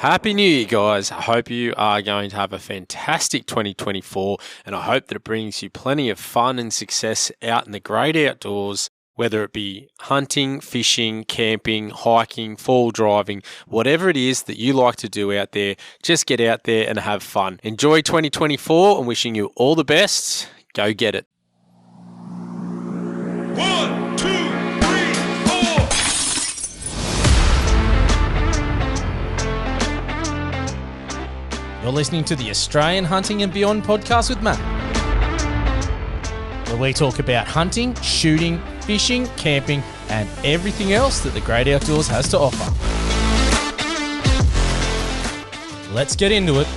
Happy New Year, guys. I hope you are going to have a fantastic 2024, and I hope that it brings you plenty of fun and success out in the great outdoors, whether it be hunting, fishing, camping, hiking, fall driving, whatever it is that you like to do out there, just get out there and have fun. Enjoy 2024 and wishing you all the best. Go get it. 1, 2, 3, 4. You're listening to the Australian Hunting and Beyond podcast with Matt, where we talk about hunting, shooting, fishing, camping, and everything else that the great outdoors has to offer. Let's get into it.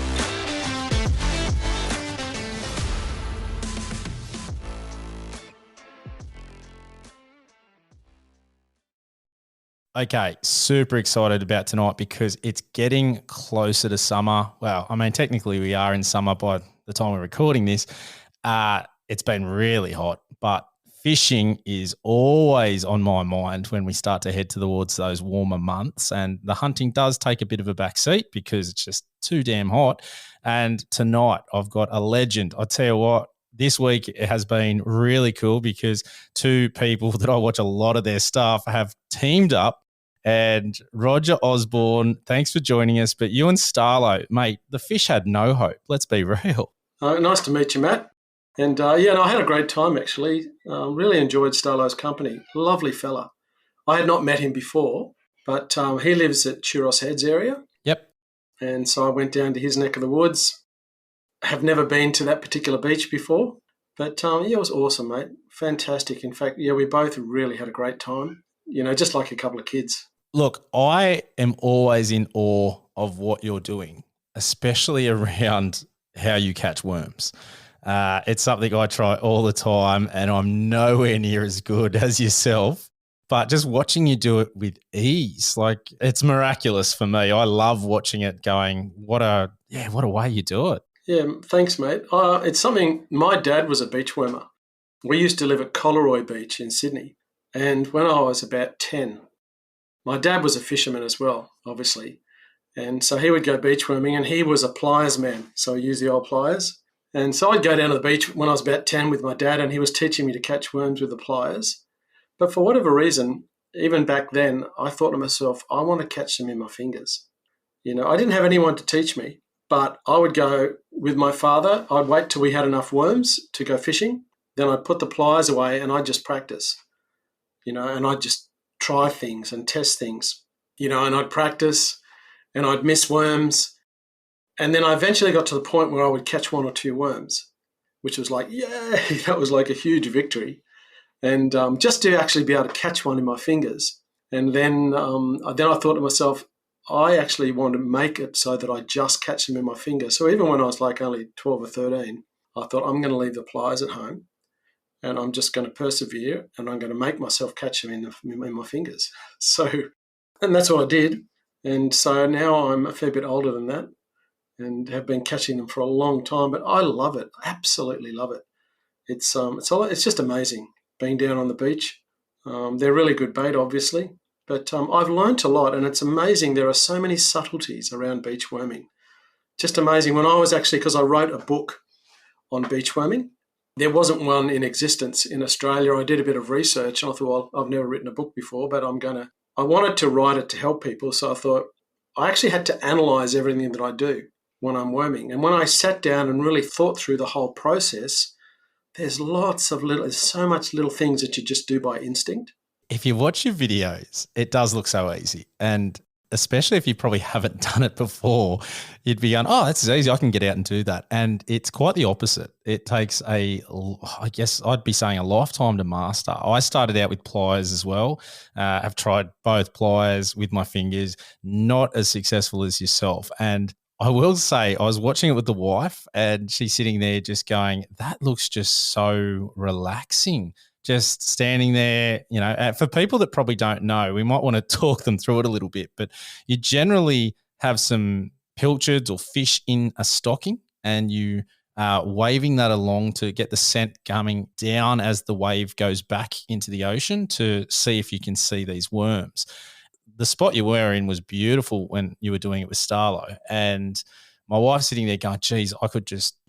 Okay, super excited about tonight because it's getting closer to summer. Well, I mean, technically we are in summer by the time we're recording this. It's been really hot, but fishing is always on my mind when we start to head towards those warmer months. And the hunting does take a bit of a back seat because it's just too damn hot. And tonight I've got a legend. I tell you what, this week it has been really cool because two people that I watch a lot of their stuff have teamed up. And Roger Osborne, thanks for joining us. But you and Starlo, mate, the fish had no hope. Let's be real. Nice to meet you, Matt. And I had a great time, actually. Really enjoyed Starlo's company. Lovely fella. I had not met him before, but he lives at Churros Heads area. Yep. And so I went down to his neck of the woods. Have never been to that particular beach before, but it was awesome, mate. Fantastic. In fact, we both really had a great time, just like a couple of kids. Look, I am always in awe of what you're doing, especially around how you catch worms. It's something I try all the time and I'm nowhere near as good as yourself, but just watching you do it with ease, like it's miraculous for me. I love watching it going, what a way you do it. Yeah, thanks, mate. It's something, my dad was a beach wormer. We used to live at Collaroy Beach in Sydney. And when I was about 10, my dad was a fisherman as well, obviously. And so he would go beach worming and he was a pliers man. So he used the old pliers. And so I'd go down to the beach when I was about 10 with my dad and he was teaching me to catch worms with the pliers. But for whatever reason, even back then, I thought to myself, I want to catch them in my fingers. I didn't have anyone to teach me, but I would go with my father. I'd wait till we had enough worms to go fishing. Then I'd put the pliers away and I'd just practice, and I'd just try things and test things, and I'd practice and I'd miss worms. And then I eventually got to the point where I would catch one or two worms, which was like, yay, that was like a huge victory. And just to actually be able to catch one in my fingers. And then I thought to myself, I actually want to make it so that I just catch them in my fingers. So even when I was like only 12 or 13, I thought I'm going to leave the pliers at home and I'm just going to persevere and I'm going to make myself catch them in my fingers. And that's what I did. And so now I'm a fair bit older than that and have been catching them for a long time, but I love it. Absolutely love it. It's just amazing being down on the beach. They're really good bait, obviously, but I've learnt a lot and it's amazing. There are so many subtleties around beach worming. Just amazing. When I was because I wrote a book on beach worming, there wasn't one in existence in Australia. I did a bit of research and I thought, well, I've never written a book before, but I wanted to write it to help people. So I thought I actually had to analyse everything that I do when I'm worming. And when I sat down and really thought through the whole process, there's so much little things that you just do by instinct. If you watch your videos, it does look so easy. And especially if you probably haven't done it before, you'd be going, oh, that's easy. I can get out and do that. And it's quite the opposite. It takes I guess I'd be saying a lifetime to master. I started out with pliers as well. I've tried both pliers with my fingers, not as successful as yourself. And I will say I was watching it with the wife and she's sitting there just going, that looks just so relaxing. Just standing there, for people that probably don't know, we might want to talk them through it a little bit, but you generally have some pilchards or fish in a stocking and you are waving that along to get the scent coming down as the wave goes back into the ocean to see if you can see these worms. the spot you were in was beautiful when you were doing it with Starlo. And my wife's sitting there going, geez,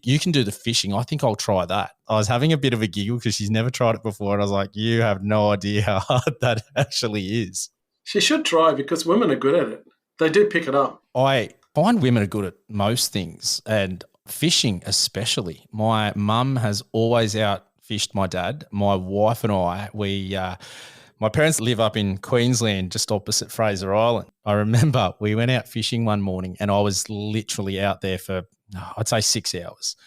you can do the fishing. I think I'll try that. I was having a bit of a giggle because she's never tried it before. And I was like, you have no idea how hard that actually is. She should try because women are good at it. They do pick it up. I find women are good at most things, and fishing especially. My mum has always outfished my dad. My wife and I, my parents live up in Queensland, just opposite Fraser Island. I remember we went out fishing one morning and I was literally out there for, I'd say 6 hours.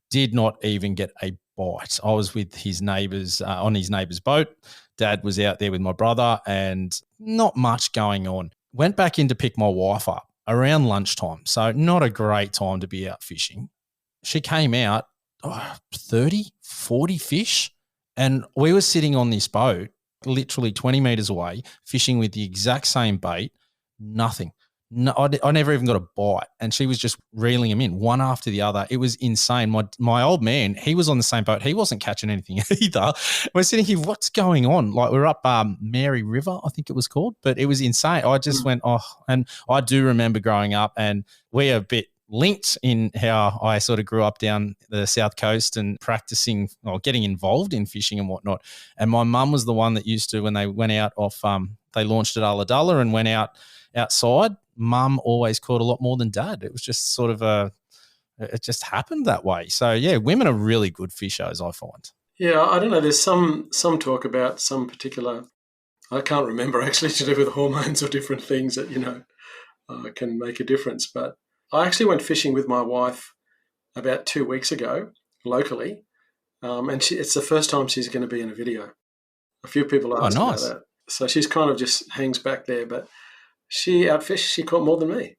Did not even get a bite. I was with his neighbours on his neighbour's boat. Dad was out there with my brother and not much going on. Went back in to pick my wife up around lunchtime. So not a great time to be out fishing. She came out, 30, 40 fish. And we were sitting on this boat, literally 20 metres away, fishing with the exact same bait, nothing. No, I never even got a bite, and she was just reeling them in one after the other. It was insane. My old man, he was on the same boat. He wasn't catching anything either. We're sitting here, what's going on? Like we're up Mary River, I think it was called, but it was insane. I just went, and I do remember growing up, and we are a bit linked in how I sort of grew up down the South Coast and practicing or getting involved in fishing and whatnot. And my mum was the one that used to, when they went out off, they launched at Ulladulla and went outside, mum always caught a lot more than dad. It was just sort of it just happened that way. So yeah, women are really good fishers, I find. Yeah, I don't know. There's some talk about some particular, I can't remember actually, to do with hormones or different things that, can make a difference. But I actually went fishing with my wife about 2 weeks ago locally. And it's the first time she's going to be in a video. A few people asked about that. So she's kind of just hangs back there, but she outfished, she caught more than me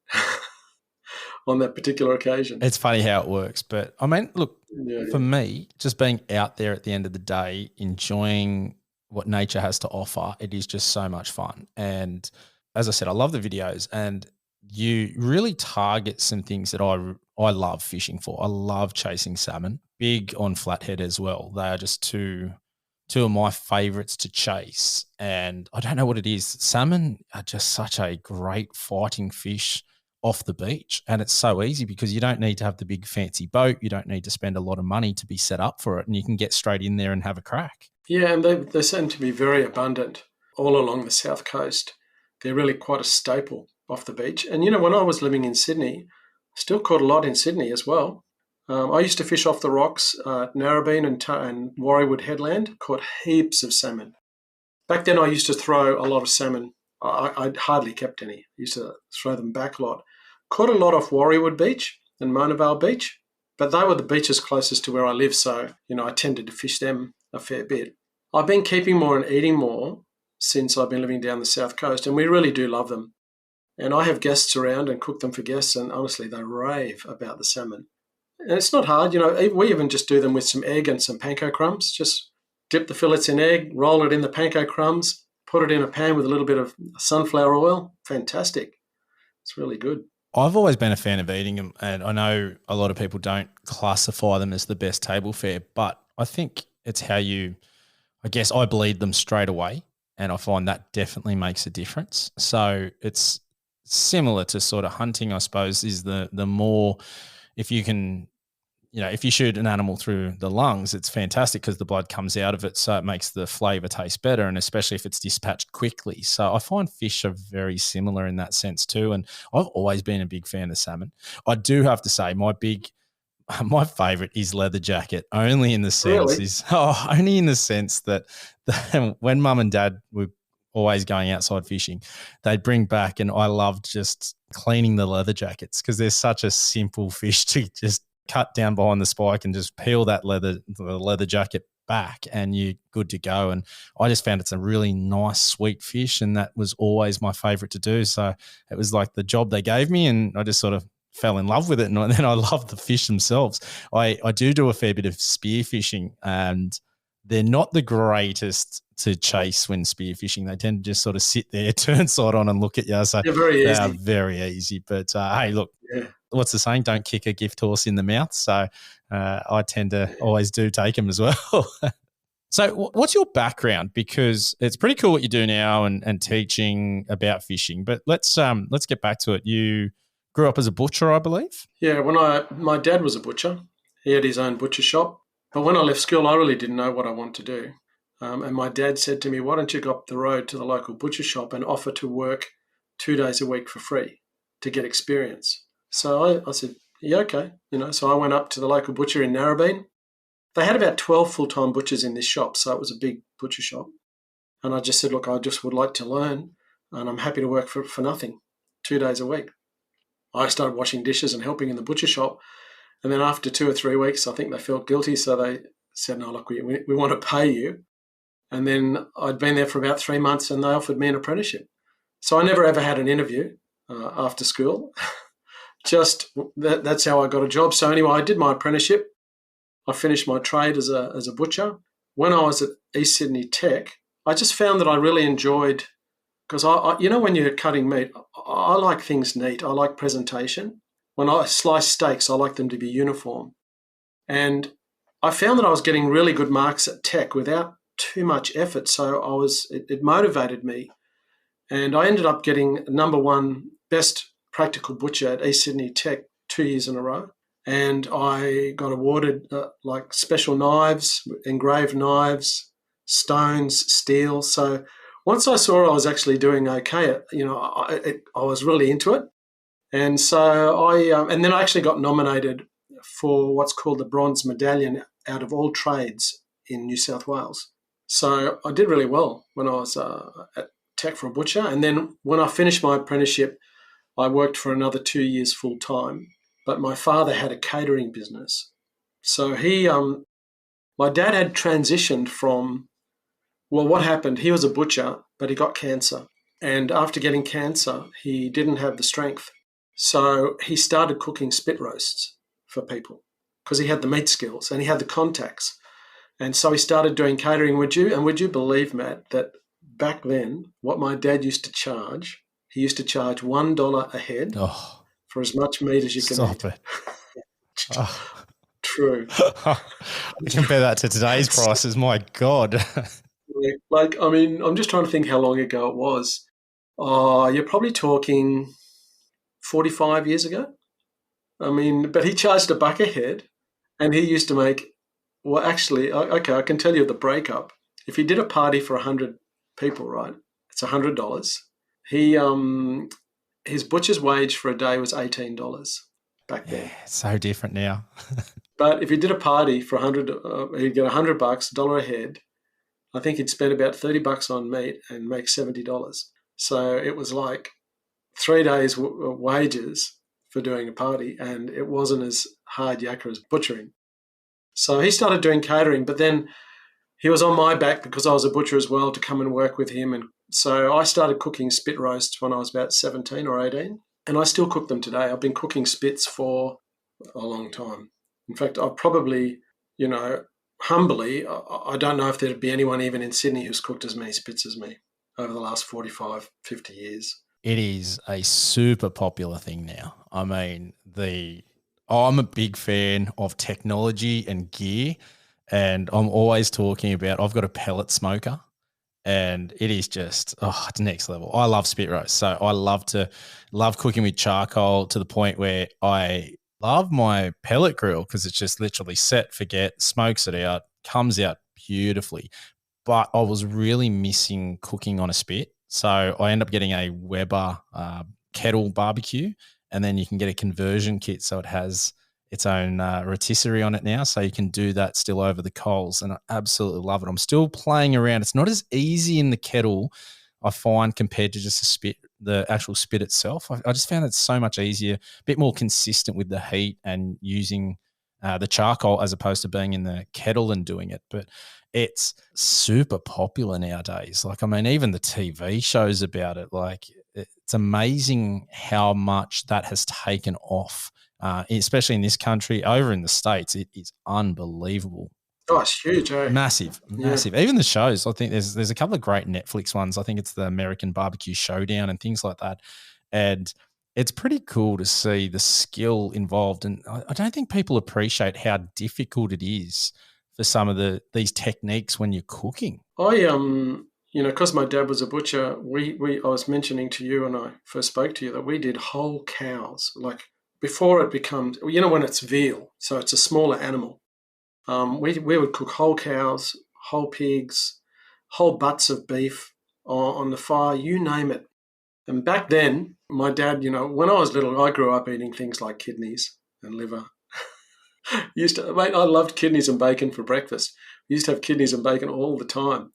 on that particular occasion. It's funny how it works. But I mean, look, for me, just being out there at the end of the day, enjoying what nature has to offer, it is just so much fun. And as I said, I love the videos, and you really target some things that I love fishing for. I love chasing salmon, big on flathead as well. They are just two of my favorites to chase. And I don't know what it is. Salmon are just such a great fighting fish off the beach. And it's so easy because you don't need to have the big fancy boat. You don't need to spend a lot of money to be set up for it. And you can get straight in there and have a crack. Yeah, and they seem to be very abundant all along the south coast. They're really quite a staple off the beach. And, when I was living in Sydney, I still caught a lot in Sydney as well. I used to fish off the rocks at Narrabeen and Warriewood Headland, caught heaps of salmon. Back then I used to throw a lot of salmon. I hardly kept any. I used to throw them back a lot. Caught a lot off Warriewood Beach and Mona Vale Beach, but they were the beaches closest to where I live, so, I tended to fish them a fair bit. I've been keeping more and eating more since I've been living down the south coast, and we really do love them. And I have guests around and cook them for guests, and honestly, they rave about the salmon. And it's not hard, we even just do them with some egg and some panko crumbs. Just dip the fillets in egg, roll it in the panko crumbs, put it in a pan with a little bit of sunflower oil. Fantastic. It's really good. I've always been a fan of eating them, and I know a lot of people don't classify them as the best table fare, but I think it's how I bleed them straight away, and I find that definitely makes a difference. So it's similar to sort of hunting, I suppose, is the more, if you can, if you shoot an animal through the lungs, it's fantastic because the blood comes out of it. So it makes the flavor taste better. And especially if it's dispatched quickly. So I find fish are very similar in that sense too. And I've always been a big fan of salmon. I do have to say my favorite is leather jacket, only in the sense only in the sense that when mum and dad were always going outside fishing, they'd bring back, and I loved just cleaning the leather jackets because they're such a simple fish to just cut down behind the spike and just peel the leather jacket back and you're good to go. And I just found it's a really nice, sweet fish, and that was always my favorite to do. So it was like the job they gave me, and I just sort of fell in love with it. And then I love the fish themselves. I do a fair bit of spear fishing, and they're not the greatest to chase when spear fishing. They tend to just sort of sit there, turn side on and look at you. So they're very easy. They are very easy. But hey, look, what's the saying? Don't kick a gift horse in the mouth. So I tend to always do take them as well. So what's your background? Because it's pretty cool what you do now and teaching about fishing. But let's get back to it. You grew up as a butcher, I believe? Yeah, my dad was a butcher. He had his own butcher shop. But when I left school, I really didn't know what I wanted to do. And my dad said to me, why don't you go up the road to the local butcher shop and offer to work 2 days a week for free to get experience? So I said, yeah, okay. So I went up to the local butcher in Narrabeen. They had about 12 full-time butchers in this shop, so it was a big butcher shop. And I just said, look, I just would like to learn, and I'm happy to work for nothing, 2 days a week. I started washing dishes and helping in the butcher shop. And then after 2 or 3 weeks, I think they felt guilty. So they said, no, look, we want to pay you. And then I'd been there for about 3 months and they offered me an apprenticeship. So I never ever had an interview after school. Just that's how I got a job. So anyway, I did my apprenticeship. I finished my trade as a butcher. When I was at East Sydney Tech, I just found that I really enjoyed, because I when you're cutting meat, I like things neat. I like presentation. When I slice steaks, I like them to be uniform. And I found that I was getting really good marks at Tech without too much effort. So it motivated me. And I ended up getting number one best practical butcher at East Sydney Tech 2 years in a row. And I got awarded like special knives, engraved knives, stones, steel. So once I saw I was actually doing okay, I was really into it. And so and then I actually got nominated for what's called the Bronze Medallion out of all trades in New South Wales. So I did really well when I was at Tech for a butcher. And then when I finished my apprenticeship, I worked for another 2 years full time. But my father had a catering business. So my dad had transitioned from, well, what happened? He was a butcher, but he got cancer. And after getting cancer, he didn't have the strength. So he started cooking spit roasts for people because he had the meat skills and he had the contacts. And so he started doing catering. Would you believe, Matt, that back then, what my dad used to charge, he used to charge $1 a head for as much meat as you can eat. Stop it. True. Compare that to today's prices. My God. I'm just trying to think how long ago it was. You're probably talking 45 years ago. But he charged $1 a head, and he used to make, well, actually, okay, I can tell you the breakup. If he did a party for 100 people, right, it's $100. His butcher's wage for a day was $18 back then. Yeah, it's so different now. But if he did a party for 100, he'd get $100, $1 a head. I think he'd spend about $30 on meat and make $70. So it was like 3 days' wages for doing a party, and it wasn't as hard yakka as butchering. So he started doing catering, but then he was on my back because I was a butcher as well to come and work with him. And so I started cooking spit roasts when I was about 17 or 18, and I still cook them today. I've been cooking spits for a long time. In fact, I've probably, humbly, I don't know if there'd be anyone even in Sydney who's cooked as many spits as me over the last 45, 50 years. It is a super popular thing now. I'm a big fan of technology and gear, and I'm always talking about, I've got a pellet smoker, and it is just, it's next level. I love spit roast. So I love cooking with charcoal to the point where I love my pellet grill because it's just literally set, forget, smokes it out, comes out beautifully. But I was really missing cooking on a spit. So I end up getting a Weber kettle barbecue, and then you can get a conversion kit. So it has its own rotisserie on it now. So you can do that still over the coals, and I absolutely love it. I'm still playing around. It's not as easy in the kettle, I find, compared to just the actual spit itself. I just found it so much easier, a bit more consistent with the heat and using the charcoal as opposed to being in the kettle and doing it. But it's super popular nowadays. Even the TV shows about it. It's amazing how much that has taken off, especially in this country. Over in the States, it is unbelievable. Oh, it's huge, eh? Massive. Yeah. Even the shows, I think there's a couple of great Netflix ones. I think it's the American Barbecue Showdown and things like that. And it's pretty cool to see the skill involved. And I don't think people appreciate how difficult it is for some of these techniques when you're cooking? Because my dad was a butcher, I was mentioning to you when I first spoke to you that we did whole cows, like before it becomes, when it's veal, so it's a smaller animal. We would cook whole cows, whole pigs, whole butts of beef on the fire, you name it. And back then, my dad, when I was little, I grew up eating things like kidneys and liver. I loved kidneys and bacon for breakfast. We used to have kidneys and bacon all the time.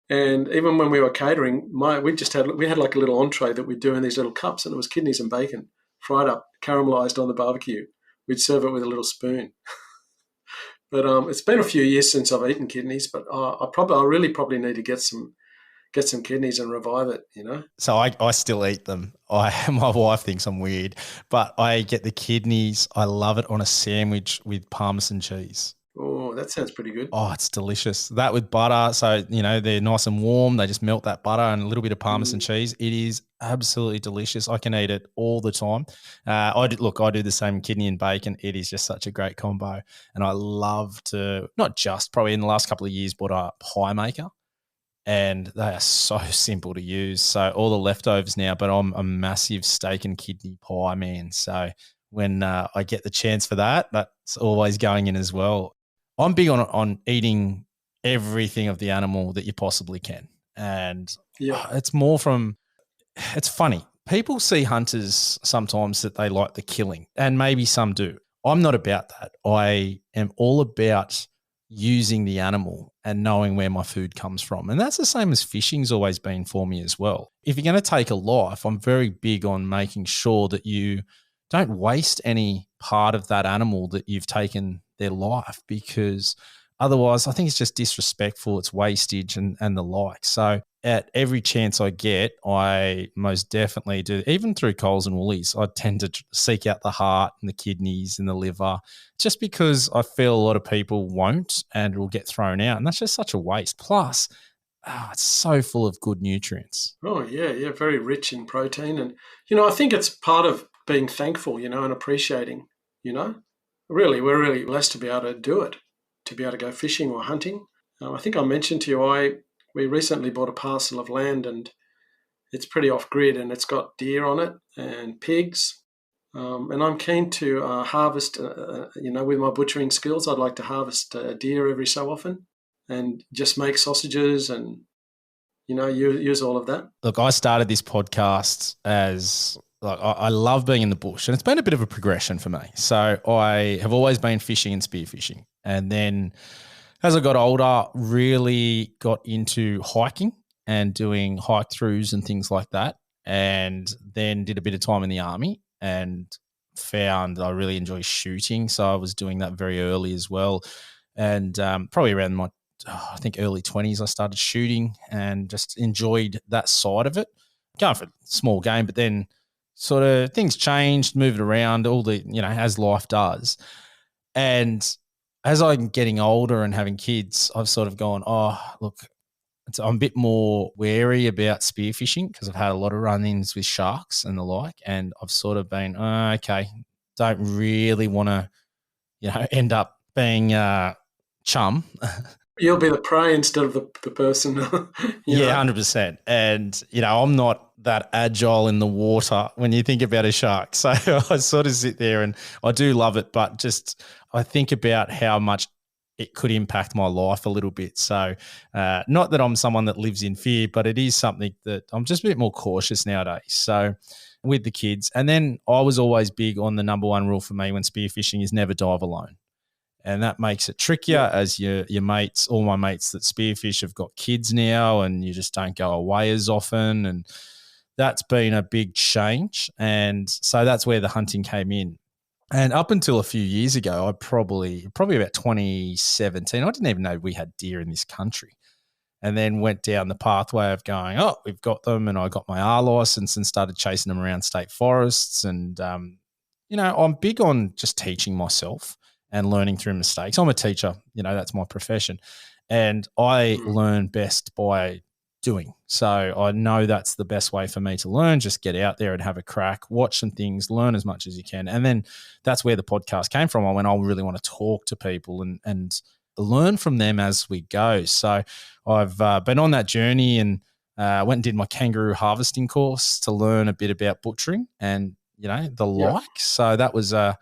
And even when we were catering, we had like a little entree that we'd do in these little cups, and it was kidneys and bacon fried up, caramelized on the barbecue. We'd serve it with a little spoon. But it's been a few years since I've eaten kidneys, but I really probably need to get some kidneys and revive it, So I still eat them. My wife thinks I'm weird, but I get the kidneys. I love it on a sandwich with Parmesan cheese. Oh, that sounds pretty good. Oh, it's delicious. That with butter. So, they're nice and warm. They just melt that butter and a little bit of Parmesan cheese. It is absolutely delicious. I can eat it all the time. I do the same kidney and bacon. It is just such a great combo. And I love to, not just probably in the last couple of years, bought a pie maker. And they are so simple to use. So all the leftovers now, but I'm a massive steak and kidney pie man. So when I get the chance for that, that's always going in as well. I'm big on eating everything of the animal that you possibly can. And it's funny. People see hunters sometimes that they like the killing, and maybe some do. I'm not about that. I am all about using the animal and knowing where my food comes from. And that's the same as fishing's always been for me as well. If you're going to take a life, I'm very big on making sure that you don't waste any part of that animal that you've taken their life, because otherwise I think it's just disrespectful, it's wastage and the like. So at every chance I get, I most definitely do. Even through Coles and Woolies, I tend to seek out the heart and the kidneys and the liver, just because I feel a lot of people won't and it will get thrown out. And that's just such a waste. Plus, it's so full of good nutrients. Oh, yeah, very rich in protein. And, I think it's part of being thankful, and appreciating, Really, we're really blessed to be able to do it, to be able to go fishing or hunting. I think I mentioned to you, we recently bought a parcel of land, and it's pretty off-grid, and it's got deer on it and pigs. And I'm keen to harvest, with my butchering skills, I'd like to harvest deer every so often and just make sausages and, use all of that. Look, I started this podcast as I love being in the bush, and it's been a bit of a progression for me. So I have always been fishing and spearfishing. And then as I got older, really got into hiking and doing hike throughs and things like that. And then did a bit of time in the army and found I really enjoy shooting. So I was doing that very early as well. And probably around my, I think early 20s, I started shooting and just enjoyed that side of it. Going for a small game, but then sort of things changed, moved around, all the, as life does. And as I'm getting older and having kids, I've sort of gone, look, I'm a bit more wary about spearfishing because I've had a lot of run-ins with sharks and the like. And I've sort of been, okay, don't really want to, end up being chum. You'll be the prey instead of the person. Yeah, 100%. And, I'm not that agile in the water when you think about a shark. So I sort of sit there and I do love it, but just I think about how much it could impact my life a little bit. So not that I'm someone that lives in fear, but it is something that I'm just a bit more cautious nowadays. So with the kids. And then I was always big on the number one rule for me when spearfishing is never dive alone. And that makes it trickier as your mates, all my mates that spearfish have got kids now and you just don't go away as often. And that's been a big change. And so that's where the hunting came in. And up until a few years ago, I probably about 2017, I didn't even know we had deer in this country. And then went down the pathway of going, we've got them. And I got my R license and started chasing them around state forests. And, I'm big on just teaching myself and learning through mistakes. I'm a teacher, that's my profession. And I learn best by doing. So I know that's the best way for me to learn. Just get out there and have a crack, watch some things, learn as much as you can. And then that's where the podcast came from. I went, I really want to talk to people and learn from them as we go. So I've been on that journey and went and did my kangaroo harvesting course to learn a bit about butchering and, the like. So that was a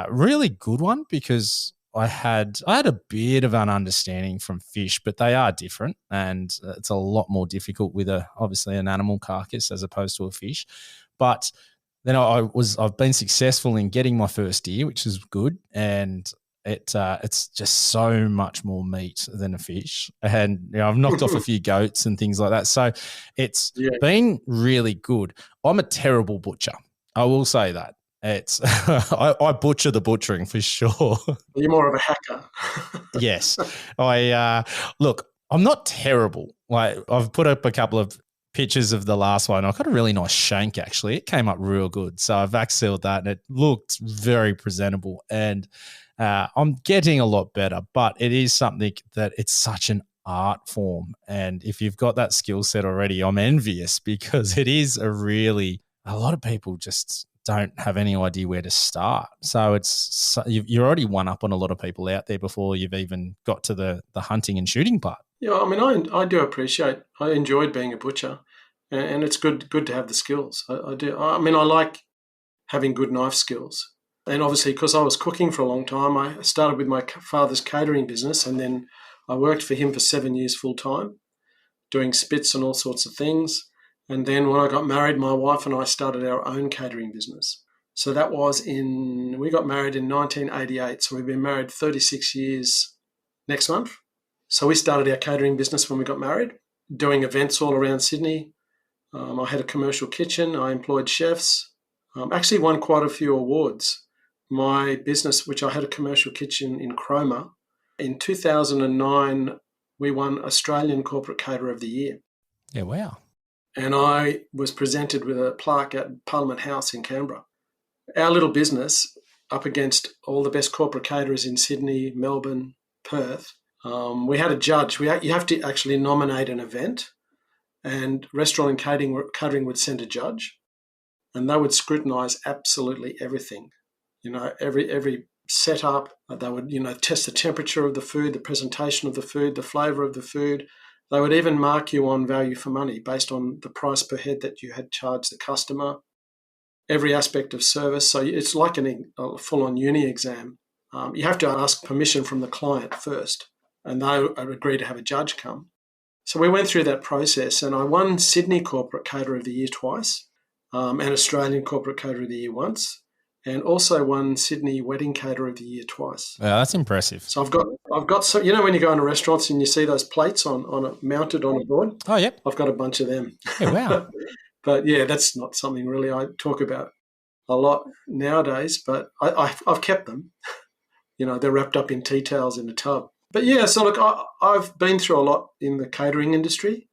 really good one because I had a bit of an understanding from fish, but they are different, and it's a lot more difficult with obviously an animal carcass as opposed to a fish. But then I've been successful in getting my first deer, which is good, and it's just so much more meat than a fish, and I've knocked off a few goats and things like that. So it's been really good. I'm a terrible butcher. I will say that. It's I butcher the butchering for sure. You're more of a hacker. Yes. Look, I'm not terrible. Like, I've put up a couple of pictures of the last one. I got a really nice shank, actually. It came up real good. So I've vac sealed that and it looked very presentable. And I'm getting a lot better, but it is something that it's such an art form. And if you've got that skill set already, I'm envious because it is a lot of people just don't have any idea where to start. So you're already one up on a lot of people out there before you've even got to the hunting and shooting part. Yeah, I mean, I do appreciate. I enjoyed being a butcher, and it's good to have the skills. I do. I mean, I like having good knife skills, and obviously because I was cooking for a long time, I started with my father's catering business, and then I worked for him for 7 years full time, doing spits and all sorts of things. And then when I got married, my wife and I started our own catering business. So that was we got married in 1988. So we've been married 36 years next month. So we started our catering business when we got married, doing events all around Sydney. I had a commercial kitchen. I employed chefs. Actually won quite a few awards. My business, which I had a commercial kitchen in Cromer, in 2009, we won Australian Corporate Caterer of the Year. Yeah, wow. And I was presented with a plaque at Parliament House in Canberra. Our little business, up against all the best corporate caterers in Sydney, Melbourne, Perth, we had a judge. You have to actually nominate an event, and restaurant and catering would send a judge, and they would scrutinise absolutely everything. Every setup. They would, test the temperature of the food, the presentation of the food, the flavour of the food. They would even mark you on value for money based on the price per head that you had charged the customer, every aspect of service. So it's like a full-on uni exam. You have to ask permission from the client first, and they agree to have a judge come. So we went through that process, and I won Sydney Corporate Caterer of the Year twice, and Australian Corporate Caterer of the Year once, and also won Sydney Wedding Caterer of the Year twice. Wow, that's impressive. So I've got some, when you go into restaurants and you see those plates mounted on a board. Oh, yep. I've got a bunch of them. Yeah, wow. But yeah, that's not something really I talk about a lot nowadays, but I've kept them. They're wrapped up in tea towels in a tub. But yeah, so look, I've been through a lot in the catering industry.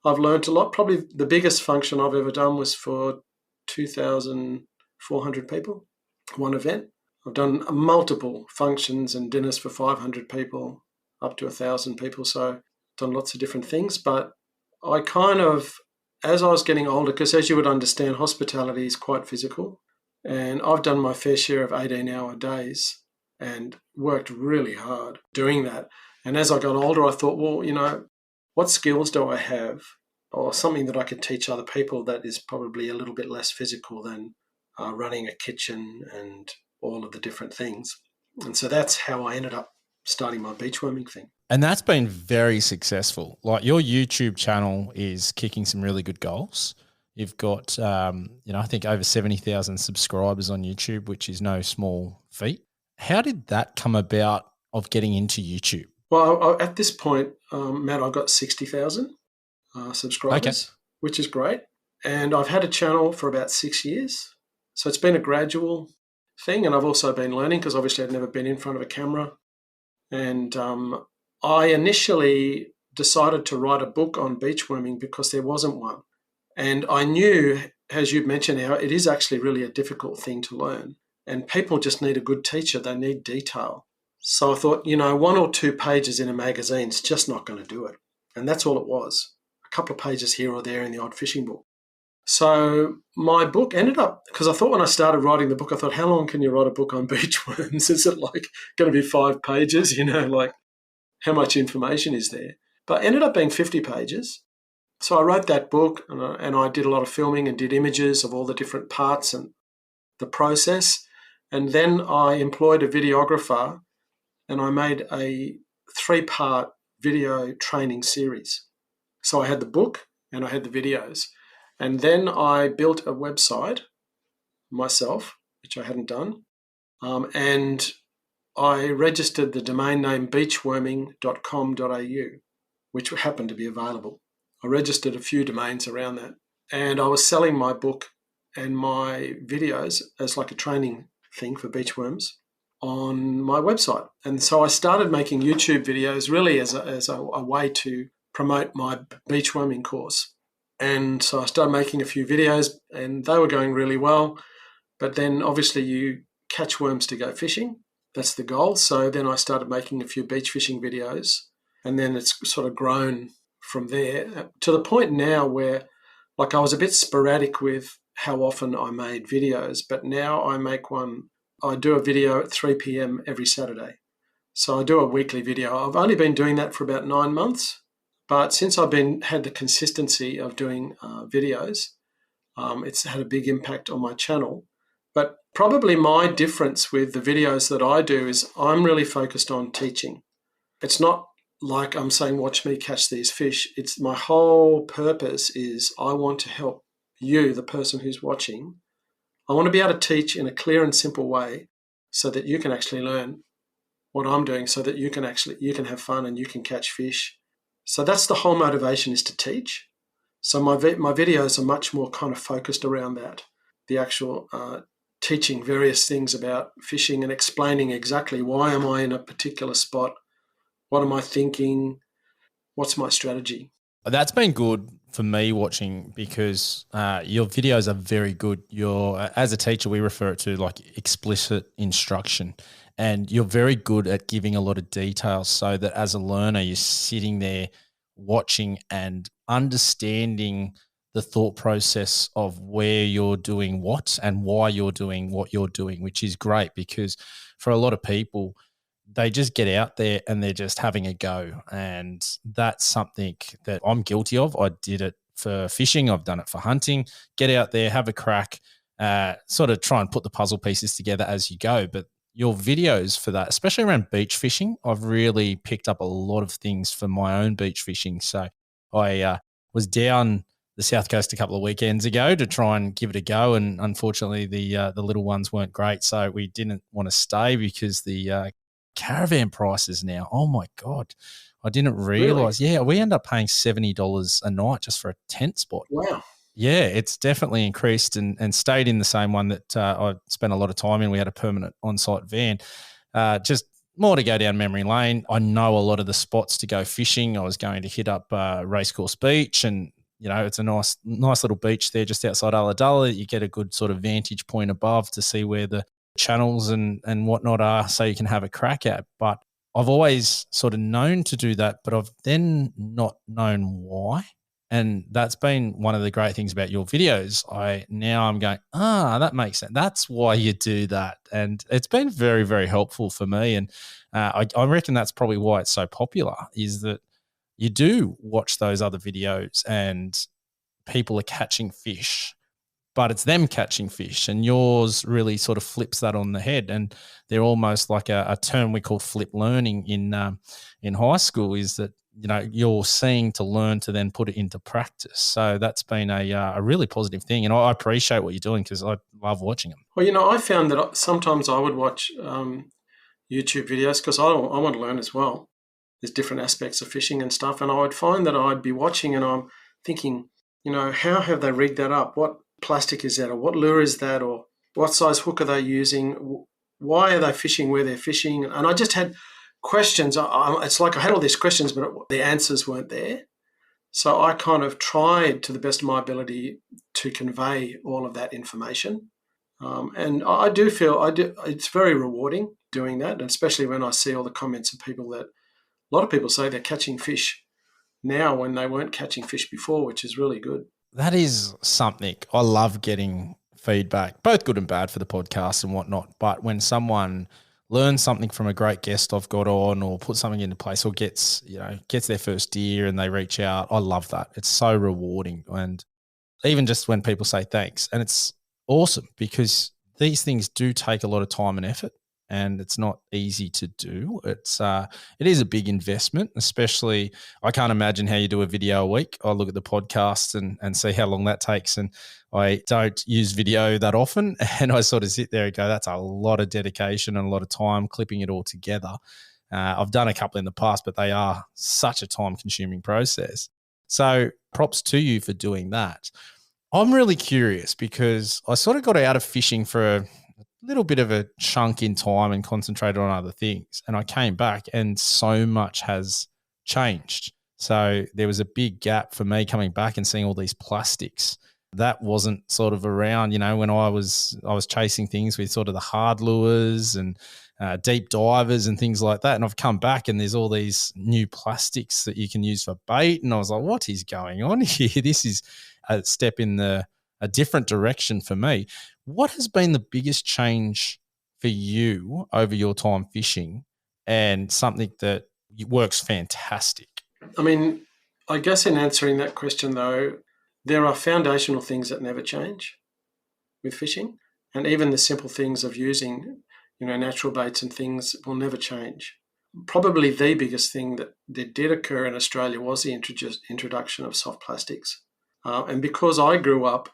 I've learned a lot. Probably the biggest function I've ever done was for 2,400 people, one event. I've done multiple functions and dinners for 500 people, up to 1,000 people. So I've done lots of different things. But I kind of, as I was getting older, because as you would understand, hospitality is quite physical. And I've done my fair share of 18-hour days and worked really hard doing that. And as I got older, I thought, well, what skills do I have, or something that I could teach other people that is probably a little bit less physical than running a kitchen and all of the different things. And so that's how I ended up starting my beachworming thing. And that's been very successful. Like, your YouTube channel is kicking some really good goals. You've got, I think over 70,000 subscribers on YouTube, which is no small feat. How did that come about of getting into YouTube? Well, at this point, Matt, I've got 60,000 subscribers, which is great. And I've had a channel for about 6 years. So it's been a gradual thing. And I've also been learning because obviously I'd never been in front of a camera. And I initially decided to write a book on beachworming because there wasn't one. And I knew, as you've mentioned, how it is actually really a difficult thing to learn. And people just need a good teacher. They need detail. So I thought, 1 or 2 pages in a magazine is just not going to do it. And that's all it was. A couple of pages here or there in the odd fishing book. So my book ended up, because I thought when I started writing the book, I thought, how long can you write a book on beachworms? Is it like going to be 5 pages? how much information is there. But it ended up being 50 pages. So I wrote that book, and I did a lot of filming and did images of all the different parts and the process. And then I employed a videographer, and I made a 3-part video training series. So I had the book and I had the videos. And then I built a website myself, which I hadn't done. And I registered the domain name beachworming.com.au, which happened to be available. I registered a few domains around that. And I was selling my book and my videos as like a training thing for beachworms on my website. And so I started making YouTube videos really as a way to promote my beachworming course. And so I started making a few videos, and they were going really well. But then obviously you catch worms to go fishing. That's the goal. So then I started making a few beach fishing videos, and then it's sort of grown from there to the point now where, like, I was a bit sporadic with how often I made videos, but now I do a video at 3 p.m. every Saturday. So I do a weekly video. I've only been doing that for about 9 months, but since I've had the consistency of doing videos, it's had a big impact on my channel. But probably my difference with the videos that I do is I'm really focused on teaching. It's not like I'm saying, watch me catch these fish. It's my whole purpose is I want to help you, the person who's watching. I want to be able to teach in a clear and simple way so that you can actually learn what I'm doing, so that you can have fun and you can catch fish. So that's the whole motivation, is to teach. So my videos are much more kind of focused around that, the actual teaching various things about fishing and explaining exactly why am I in a particular spot, what am I thinking, what's my strategy. That's been good for me watching, because your videos are very good. As a teacher, we refer it to like explicit instruction, and you're very good at giving a lot of details so that as a learner, you're sitting there watching and understanding the thought process of where you're doing what and why you're doing what you're doing, which is great, because for a lot of people, they just get out there and they're just having a go. And that's something that I'm guilty of. I did it for fishing. I've done it for hunting. Get out there, have a crack, sort of try and put the puzzle pieces together as you go. But your videos for that, especially around beach fishing, I've really picked up a lot of things for my own beach fishing. So I was down the South Coast a couple of weekends ago to try and give it a go. And unfortunately, the little ones weren't great. So we didn't want to stay because the caravan prices now, oh my God, I didn't realize. Really? Yeah, we end up paying $70 a night just for a tent spot. Wow. Yeah, it's definitely increased, and stayed in the same one that I spent a lot of time in. We had a permanent on-site van, just more to go down memory lane. I know a lot of the spots to go fishing. I was going to hit up Racecourse Beach, and it's a nice little beach there just outside Ulladulla. You get a good sort of vantage point above to see where the channels and whatnot are, so you can have a crack at. But I've always sort of known to do that, but I've then not known why. And that's been one of the great things about your videos. I'm going, that makes sense. That's why you do that. And it's been very, very helpful for me. And I reckon that's probably why it's so popular, is that you do watch those other videos and people are catching fish, but it's them catching fish, and yours really sort of flips that on the head. And they're almost like a term we call flip learning in high school, is that you're seeing to learn to then put it into practice. So that's been a really positive thing, and I appreciate what you're doing because I love watching them. Well, I found that sometimes I would watch YouTube videos because I want to learn as well. There's different aspects of fishing and stuff, and I would find that I'd be watching and I'm thinking, how have they rigged that up? What plastic is that, or what lure is that, or what size hook are they using? Why are they fishing where they're fishing? And I just had questions. It's like I had all these questions, but the answers weren't there. So I kind of tried to the best of my ability to convey all of that information. And I do feel it's very rewarding doing that, and especially when I see all the comments of people that a lot of people say they're catching fish now when they weren't catching fish before, which is really good. That is something I love getting feedback, both good and bad for the podcast and whatnot. But when someone learn something from a great guest I've got on, or put something into place, or gets their first deer and they reach out. I love that. It's so rewarding. And even just when people say thanks, and it's awesome because these things do take a lot of time and effort, and it's not easy to do. It is a big investment, especially I can't imagine how you do a video a week. I look at the podcast and see how long that takes, and I don't use video that often, and I sort of sit there and go, that's a lot of dedication and a lot of time clipping it all together. I've done a couple in the past, but they are such a time-consuming process. So props to you for doing that. I'm really curious because I sort of got out of fishing for a little bit of a chunk in time and concentrated on other things. And I came back and so much has changed. So there was a big gap for me coming back and seeing all these plastics. That wasn't sort of around, when I was chasing things with sort of the hard lures and deep divers and things like that. And I've come back and there's all these new plastics that you can use for bait. And I was like, what is going on here? This is a step in a different direction for me. What has been the biggest change for you over your time fishing, and something that works fantastic? I mean, I guess in answering that question, though, there are foundational things that never change with fishing. And even the simple things of using, natural baits and things will never change. Probably the biggest thing that did occur in Australia was the introduction of soft plastics. And because I grew up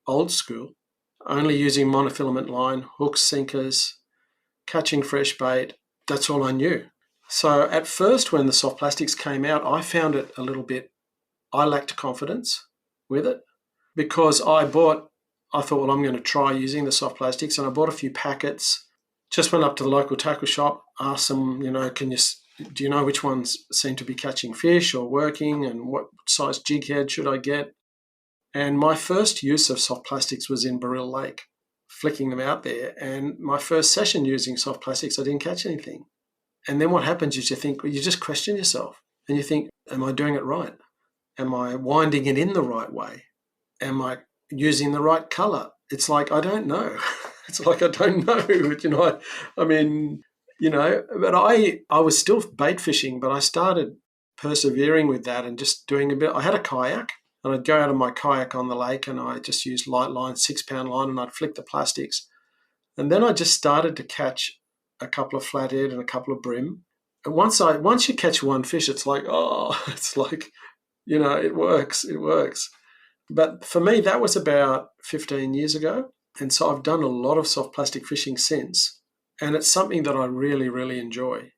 old school, only using monofilament line, hooks, sinkers, catching fresh bait, that's all I knew. So at first when the soft plastics came out, I found it a little bit, I lacked confidence with it because I thought, well, I'm going to try using the soft plastics, and I bought a few packets, just went up to the local tackle shop, asked them, do you know which ones seem to be catching fish or working, and what size jig head should I get? And my first use of soft plastics was in Baril Lake, flicking them out there. And my first session using soft plastics, I didn't catch anything. And then what happens is you just question yourself and you think, am I doing it right? Am I winding it in the right way? Am I using the right color? It's like, I don't know. It's like, I don't know. But I was still bait fishing, but I started persevering with that and just doing a bit. I had a kayak. And I'd go out of my kayak on the lake and I just used light line, 6-pound line, and I'd flick the plastics. And then I just started to catch a couple of flathead and a couple of brim. And once you catch one fish, it's like, it works. But for me, that was about 15 years ago. And so I've done a lot of soft plastic fishing since. And it's something that I really, really enjoy.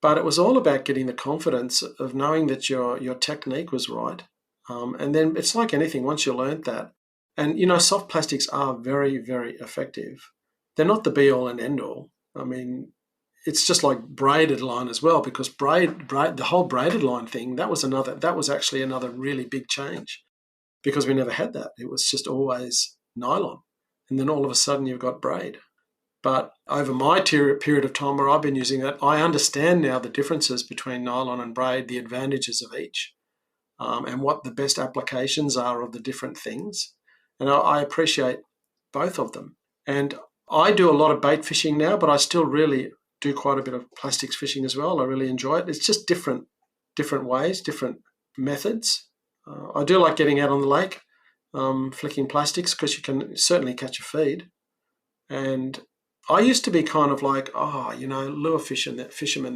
But it was all about getting the confidence of knowing that your technique was right. And then it's like anything, once you learned that. And, soft plastics are very, very effective. They're not the be-all and end-all. I mean, it's just like braided line as well, because the whole braided line thing, that was actually another really big change, because we never had that. It was just always nylon. And then all of a sudden you've got braid. But over my period of time where I've been using that, I understand now the differences between nylon and braid, the advantages of each. And what the best applications are of the different things. And I appreciate both of them. And I do a lot of bait fishing now, but I still really do quite a bit of plastics fishing as well. I really enjoy it. It's just different ways, different methods. I do like getting out on the lake, flicking plastics, because you can certainly catch a feed. And I used to be kind of like, lure fishermen,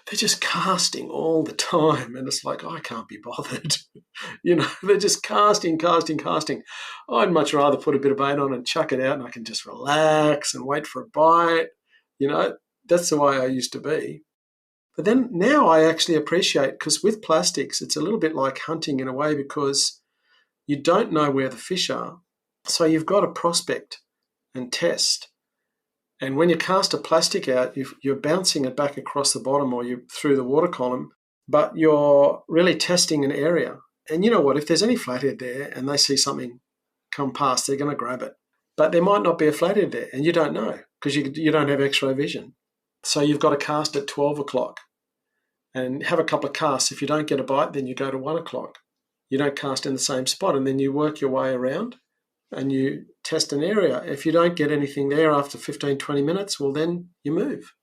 they're just casting all the time. And it's like, I can't be bothered. They're just casting. I'd much rather put a bit of bait on and chuck it out, and I can just relax and wait for a bite. That's the way I used to be. But then now I actually appreciate, because with plastics, it's a little bit like hunting in a way, because you don't know where the fish are. So you've got to prospect and test. And when you cast a plastic out, you're bouncing it back across the bottom, or you through the water column, but you're really testing an area. And you know what? If there's any flathead there and they see something come past, they're going to grab it. But there might not be a flathead there, and you don't know, because you don't have X-ray vision. So you've got to cast at 12 o'clock and have a couple of casts. If you don't get a bite, then you go to 1 o'clock. You don't cast in the same spot, and then you work your way around. and you test an area. If you don't get anything there after 15, 20 minutes, well, then you move.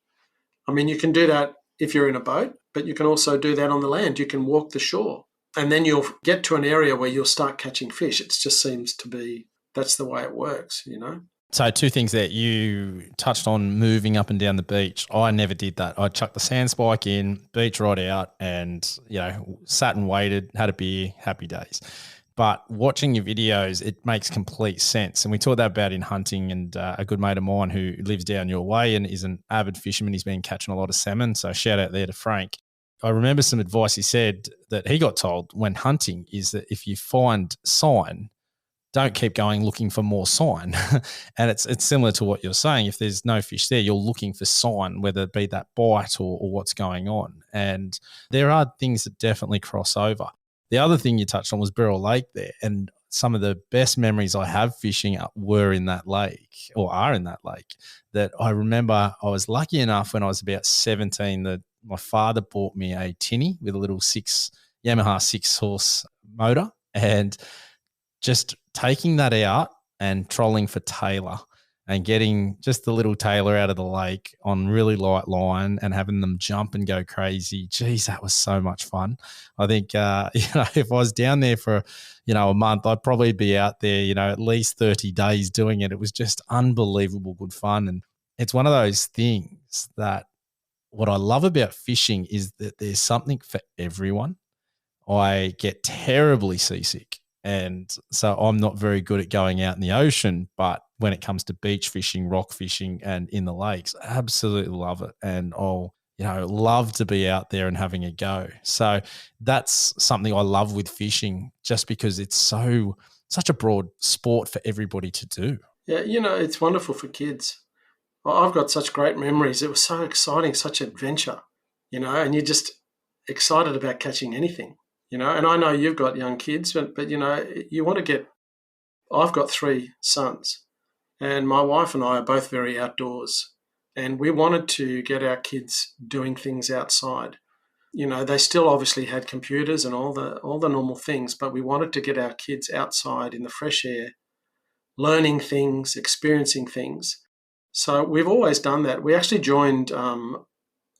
I mean, you can do that if you're in a boat, but you can also do that on the land. You can walk the shore, and then you'll get to an area where you'll start catching fish. It just seems to be that's the way it works, you know. So 2 things that you touched on, moving up and down the beach. I never did that. I chucked the sand spike in, beach right out, and sat and waited, had a beer, happy days. But watching your videos, it makes complete sense. And we talked about in hunting, and a good mate of mine who lives down your way and is an avid fisherman, he's been catching a lot of salmon. So shout out there to Frank. I remember some advice he said that he got told when hunting is that if you find sign, don't keep going looking for more sign. And it's similar to what you're saying. If there's no fish there, you're looking for sign, whether it be that bite or what's going on. And there are things that definitely cross over. The other thing you touched on was Beryl Lake there. And some of the best memories I have fishing were in that lake, or are in that lake. That I remember I was lucky enough when I was about 17 that my father bought me a tinny with a little Yamaha 6-horse motor, and just taking that out and trolling for tailor and getting just the little tailor out of the lake on really light line and having them jump and go crazy. Geez, that was so much fun. I think, if I was down there for, a month, I'd probably be out there, at least 30 days doing it. It was just unbelievable good fun. And it's one of those things that what I love about fishing is that there's something for everyone. I get terribly seasick, and so I'm not very good at going out in the ocean, but when it comes to beach fishing, rock fishing, and in the lakes, absolutely love it. And I'll, love to be out there and having a go. So that's something I love with fishing, just because it's such a broad sport for everybody to do. Yeah, it's wonderful for kids. I've got such great memories. It was so exciting, such adventure, and you're just excited about catching anything. And I know you've got young kids, but you want to get. I've got 3 sons, and my wife and I are both very outdoors, and we wanted to get our kids doing things outside. They still obviously had computers and all the normal things, but we wanted to get our kids outside in the fresh air, learning things, experiencing things. So we've always done that. We actually joined on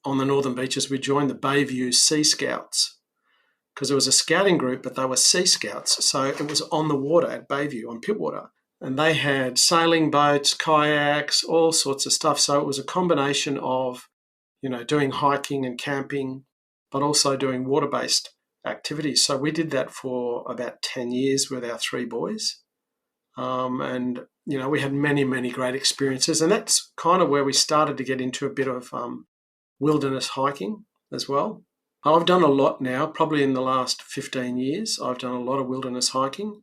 the northern beaches. We joined the Bayview Sea Scouts, because it was a scouting group, but they were sea scouts. So it was on the water at Bayview, on Pittwater. And they had sailing boats, kayaks, all sorts of stuff. So it was a combination of, doing hiking and camping, but also doing water-based activities. So we did that for about 10 years with our 3 boys. And we had many, many great experiences. And that's kind of where we started to get into a bit of wilderness hiking as well. I've done a lot now, probably in the last 15 years. I've done a lot of wilderness hiking.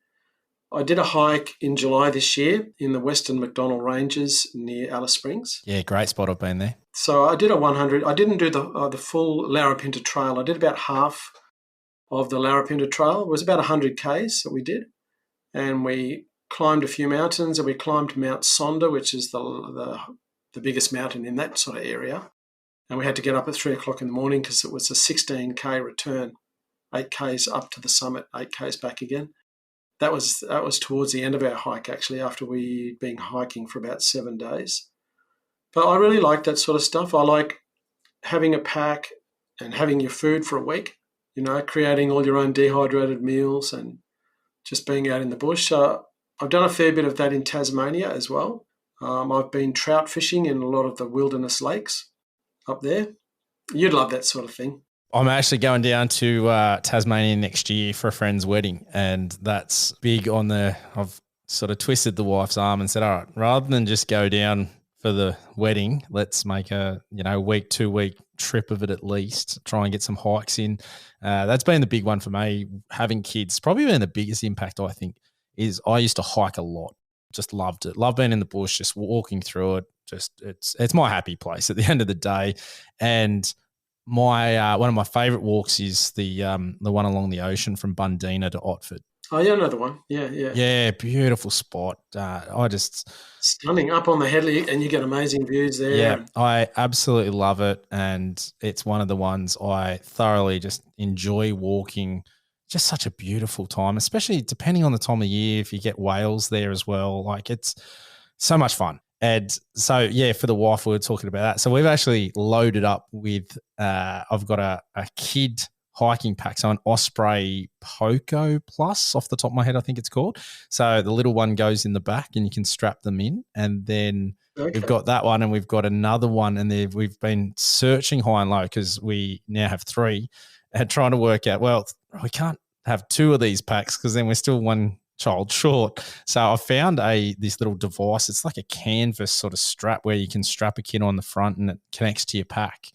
I did a hike in July this year in the Western McDonnell Ranges near Alice Springs. Yeah, great spot. I've been there. So I did a 100. I didn't do the full Larapinta Trail. I did about half of the Larapinta Trail. It was about 100 Ks that we did. And we climbed a few mountains, and we climbed Mount Sonder, which is the biggest mountain in that sort of area. And we had to get up at 3 o'clock in the morning because it was a 16K return, 8 Ks up to the summit, 8 Ks back again. That was towards the end of our hike, actually, after we'd been hiking for about 7 days. But I really like that sort of stuff. I like having a pack and having your food for a week, creating all your own dehydrated meals and just being out in the bush. So I've done a fair bit of that in Tasmania as well. I've been trout fishing in a lot of the wilderness lakes up there. You'd love that sort of thing. I'm actually going down to Tasmania next year for a friend's wedding, and that's big on I've sort of twisted the wife's arm and said, all right, rather than just go down for the wedding, let's make a, week, 2-week trip of it at least, try and get some hikes in. That's been the big one for me. Having kids, probably been the biggest impact, I think, is I used to hike a lot. Just loved it. Love being in the bush, just walking through it. It's my happy place at the end of the day. And my one of my favourite walks is the one along the ocean from Bundeena to Otford. Oh yeah, another one. Yeah. Yeah, beautiful spot. Stunning up on the Headley, and you get amazing views there. Yeah, I absolutely love it, and it's one of the ones I thoroughly just enjoy walking. just such a beautiful time, especially depending on the time of year. If you get whales there as well, like it's so much fun. And so, yeah, for the wife, we were talking about that. So we've actually loaded up with, I've got a kid hiking pack. So an Osprey Poco Plus off the top of my head, I think it's called. So the little one goes in the back and you can strap them in. And then we've got that one and we've got another one. And we've been searching high and low because we now have 3 and trying to work out, well, we can't have 2 of these packs because then we're still one child short. So I found this little device. It's like a canvas sort of strap where you can strap a kid on the front and it connects to your pack.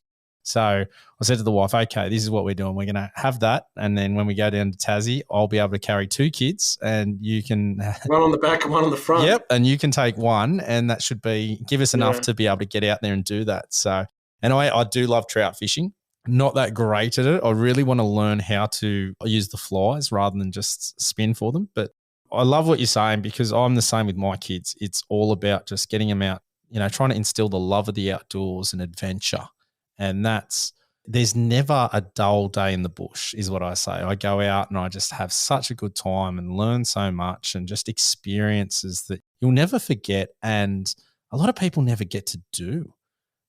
So I said to the wife, okay, this is what we're doing. We're going to have that. And then when we go down to Tassie, I'll be able to carry 2 kids and you can one on the back and one on the front. Yep. And you can take one and that should give us enough to be able to get out there and do that. So, and I do love trout fishing. Not that great at it. I really want to learn how to use the flies rather than just spin for them. But I love what you're saying because I'm the same with my kids. It's all about just getting them out, trying to instill the love of the outdoors and adventure. And there's never a dull day in the bush is what I say. I go out and I just have such a good time and learn so much and just experiences that you'll never forget. And a lot of people never get to do.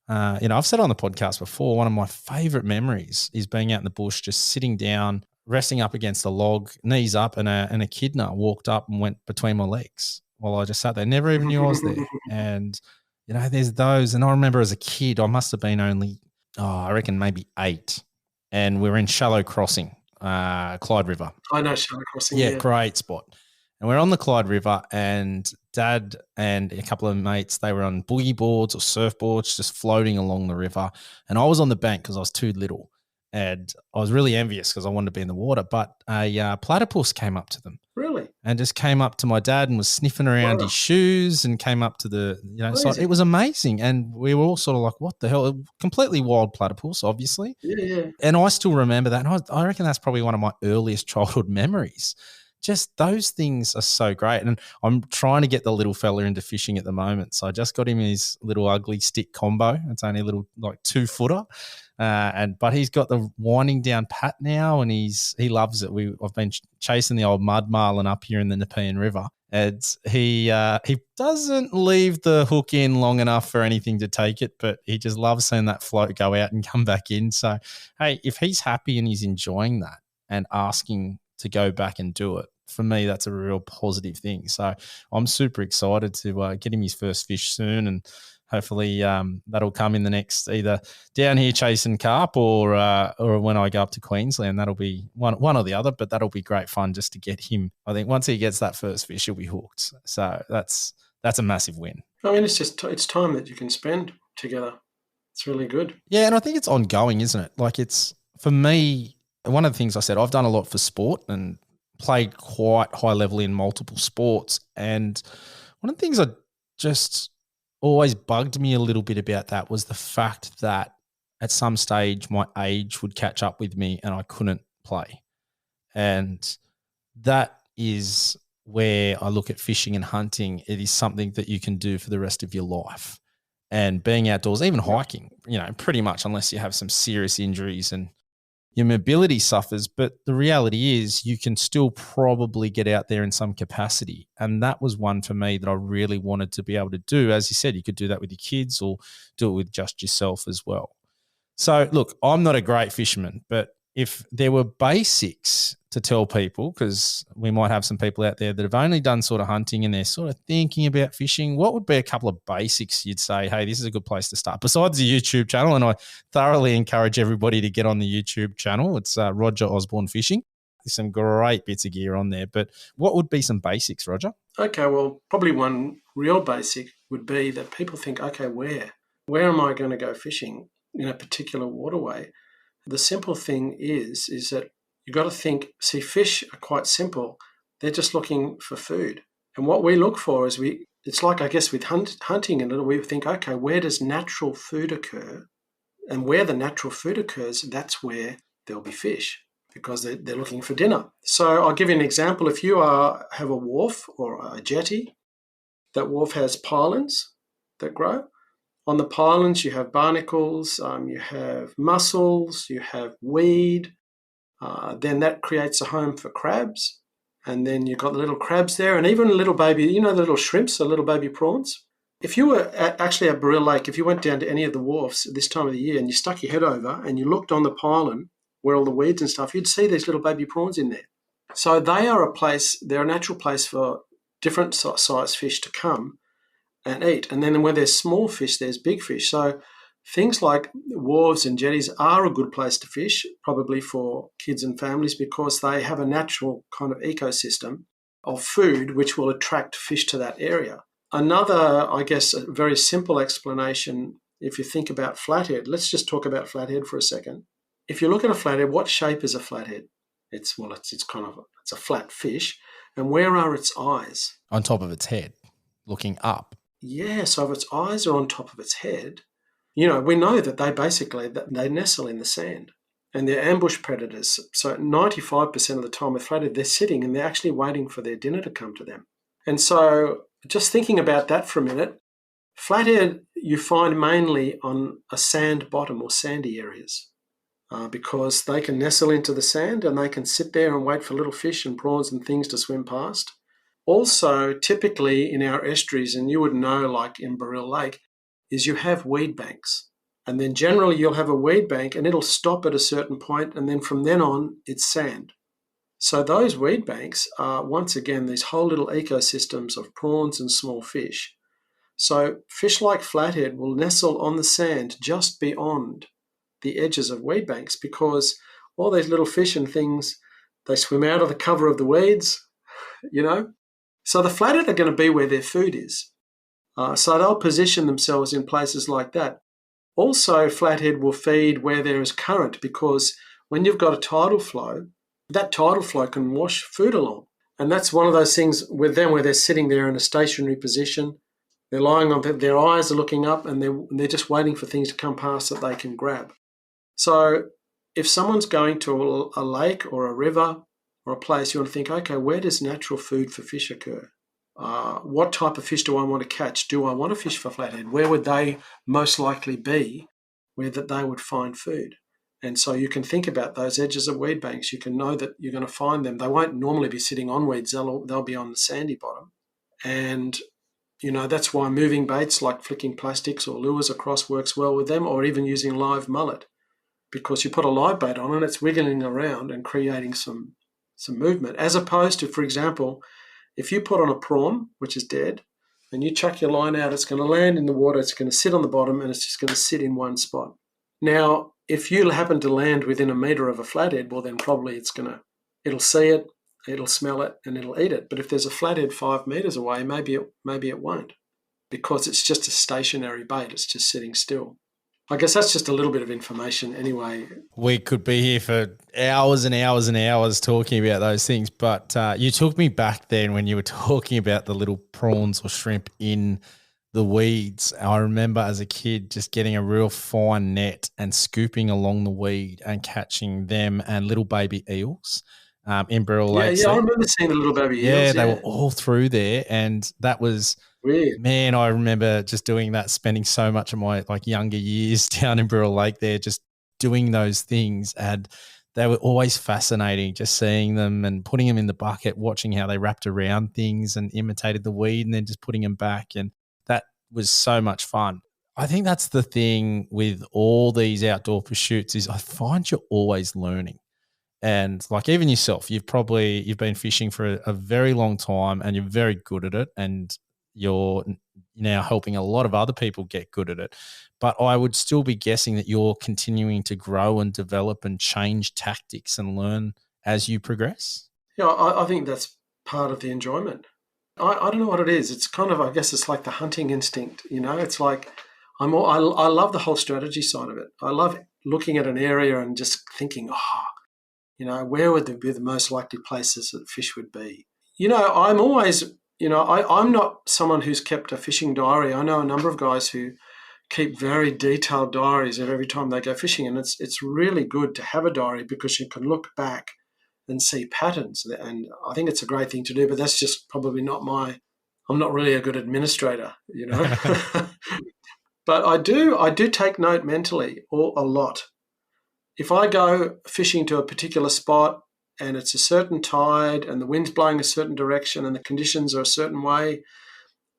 I've said on the podcast before, one of my favorite memories is being out in the bush, just sitting down, resting up against a log, knees up, and a echidna walked up and went between my legs while I just sat there. Never even knew I was there. And, there's those. And I remember as a kid, I must have been only, I reckon maybe 8. And we were in Shallow Crossing, Clyde River. I know Shallow Crossing. Yeah, great spot. And we're on the Clyde River and Dad and a couple of mates, they were on boogie boards or surfboards just floating along the river. And I was on the bank because I was too little. And I was really envious because I wanted to be in the water. But a platypus came up to them. Really? And just came up to my dad and was sniffing around his shoes and came up to so it was amazing. And we were all sort of like, what the hell? Completely wild platypus, obviously. Yeah. And I still remember that. And I reckon that's probably one of my earliest childhood memories. Just those things are so great. And I'm trying to get the little fella into fishing at the moment. So I just got him his little ugly stick combo. It's only a little 2-footer. But he's got the winding down pat now and he loves it. I've been chasing the old mud marlin up here in the Nepean River. And he doesn't leave the hook in long enough for anything to take it, but he just loves seeing that float go out and come back in. So, hey, if he's happy and he's enjoying that and asking to go back and do it, for me, that's a real positive thing. So I'm super excited to get him his first fish soon, and hopefully that'll come in the next either down here chasing carp or when I go up to Queensland. That'll be one or the other, but that'll be great fun just to get him. I think once he gets that first fish, he'll be hooked. So that's a massive win. I mean, it's time that you can spend together. It's really good. Yeah, and I think it's ongoing, isn't it? Like it's, for me, one of the things I said, I've done a lot for sport and played quite high level in multiple sports. And one of the things I just always bugged me a little bit about that was the fact that at some stage my age would catch up with me and I couldn't play. And that is where I look at fishing and hunting. It is something that you can do for the rest of your life. And being outdoors, even hiking, pretty much unless you have some serious injuries and your mobility suffers. But the reality is you can still probably get out there in some capacity. And that was one for me that I really wanted to be able to do. As you said, you could do that with your kids or do it with just yourself as well. So look, I'm not a great fisherman, but if there were basics to tell people, because we might have some people out there that have only done sort of hunting and they're sort of thinking about fishing, what would be a couple of basics you'd say, hey, this is a good place to start, besides the YouTube channel? And I thoroughly encourage everybody to get on the YouTube channel. It's Roger Osborne Fishing. There's some great bits of gear on there. But what would be some basics, Roger? Okay, well, probably one real basic would be that people think, okay, where am I going to go fishing in a particular waterway? The simple thing is that you've got to think, see, fish are quite simple. They're just looking for food. And what we look for is it's like, I guess, with hunting and we think, okay, where does natural food occur? And where the natural food occurs, that's where there'll be fish because they're looking for dinner. So I'll give you an example. If you have a wharf or a jetty, that wharf has pylons that grow. On the pylons, you have barnacles, you have mussels, you have weed, then that creates a home for crabs. And then you've got the little crabs there, and even little baby, the little shrimps, the little baby prawns. If you were actually at Baril Lake, if you went down to any of the wharfs at this time of the year and you stuck your head over and you looked on the pylon where all the weeds and stuff, you'd see these little baby prawns in there. So they are a place, they're a natural place for different size fish to come and eat. And then when there's small fish, there's big fish. So things like wharves and jetties are a good place to fish, probably for kids and families, because they have a natural kind of ecosystem of food which will attract fish to that area. Another, I guess, a very simple explanation, if you think about flathead, let's just talk about flathead for a second. If you look at a flathead, what shape is a flathead? It's a flat fish. And where are its eyes? On top of its head, looking up. Yeah, so if its eyes are on top of its head, we know that they nestle in the sand and they're ambush predators. So 95% of the time with flathead, they're sitting and they're actually waiting for their dinner to come to them. And so just thinking about that for a minute, flathead you find mainly on a sand bottom or sandy areas because they can nestle into the sand and they can sit there and wait for little fish and prawns and things to swim past. Also, typically in our estuaries, and you would know like in Baril Lake, is you have weed banks. And then generally you'll have a weed bank and it'll stop at a certain point, and then from then on it's sand. So those weed banks are, once again, these whole little ecosystems of prawns and small fish. So fish like flathead will nestle on the sand just beyond the edges of weed banks because all these little fish and things, they swim out of the cover of the weeds, So the flathead are going to be where their food is. So they'll position themselves in places like that. Also, flathead will feed where there is current because when you've got a tidal flow, that tidal flow can wash food along. And that's one of those things with them where they're sitting there in a stationary position. They're lying on, their eyes are looking up and they're just waiting for things to come past that they can grab. So if someone's going to a lake or a river or a place, you want to think, okay, where does natural food for fish occur? What type of fish do I want to catch? Do I want to fish for flathead? Where would they most likely be where that they would find food? And so you can think about those edges of weed banks. You can know that you're going to find them. They won't normally be sitting on weeds. They'll be on the sandy bottom. And, that's why moving baits like flicking plastics or lures across works well with them, or even using live mullet, because you put a live bait on and it's wiggling around and creating some movement, as opposed to, for example, if you put on a prawn, which is dead, and you chuck your line out, it's going to land in the water, it's going to sit on the bottom, and it's just going to sit in one spot. Now, if you happen to land within a metre of a flathead, well, then probably it'll see it, it'll smell it, and it'll eat it. But if there's a flathead 5 metres away, maybe it won't, because it's just a stationary bait. It's just sitting still. I guess that's just a little bit of information anyway. We could be here for hours and hours and hours talking about those things, but you took me back then when you were talking about the little prawns or shrimp in the weeds. I remember as a kid just getting a real fine net and scooping along the weed and catching them and little baby eels in Baril Lake. Yeah, I remember seeing the little baby eels. Yeah, they were all through there, and that was weird. Man, I remember just doing that, spending so much of my younger years down in Baril Lake there, just doing those things, and they were always fascinating, just seeing them and putting them in the bucket, watching how they wrapped around things and imitated the weed and then just putting them back. And that was so much fun. I think that's the thing with all these outdoor pursuits is I find you're always learning. And like even yourself, you've been fishing for a very long time and you're very good at it, and you're now helping a lot of other people get good at it. But I would still be guessing that you're continuing to grow and develop and change tactics and learn as you progress. Yeah, I think that's part of the enjoyment. I don't know what it is. It's kind of, I guess it's like the hunting instinct, It's like I love the whole strategy side of it. I love looking at an area and just thinking, where would be the most likely places that fish would be? I'm always, I'm not someone who's kept a fishing diary. I know a number of guys who keep very detailed diaries of every time they go fishing, and it's really good to have a diary because you can look back and see patterns. And I think it's a great thing to do, but that's just probably not I'm not really a good administrator, But I do take note mentally a lot. if I go fishing to a particular spot and it's a certain tide and the wind's blowing a certain direction and the conditions are a certain way,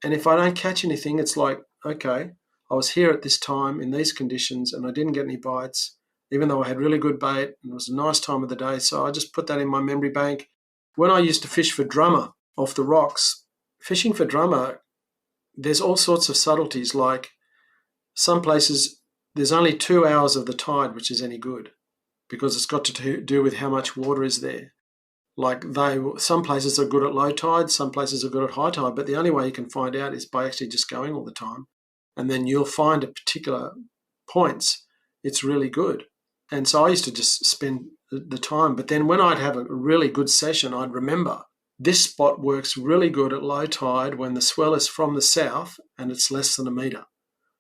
and if I don't catch anything, it's like, okay, I was here at this time in these conditions and I didn't get any bites, even though I had really good bait and it was a nice time of the day. So I just put that in my memory bank. When I used to fish for drummer off the rocks, fishing for drummer, there's all sorts of subtleties. Like some places, there's only 2 hours of the tide, which is any good because it's got to do with how much water is there. Like some places are good at low tide, some places are good at high tide, but the only way you can find out is by actually just going all the time. And then you'll find at particular points, it's really good. And so I used to just spend the time. But then when I'd have a really good session, I'd remember this spot works really good at low tide when the swell is from the south and it's less than a metre.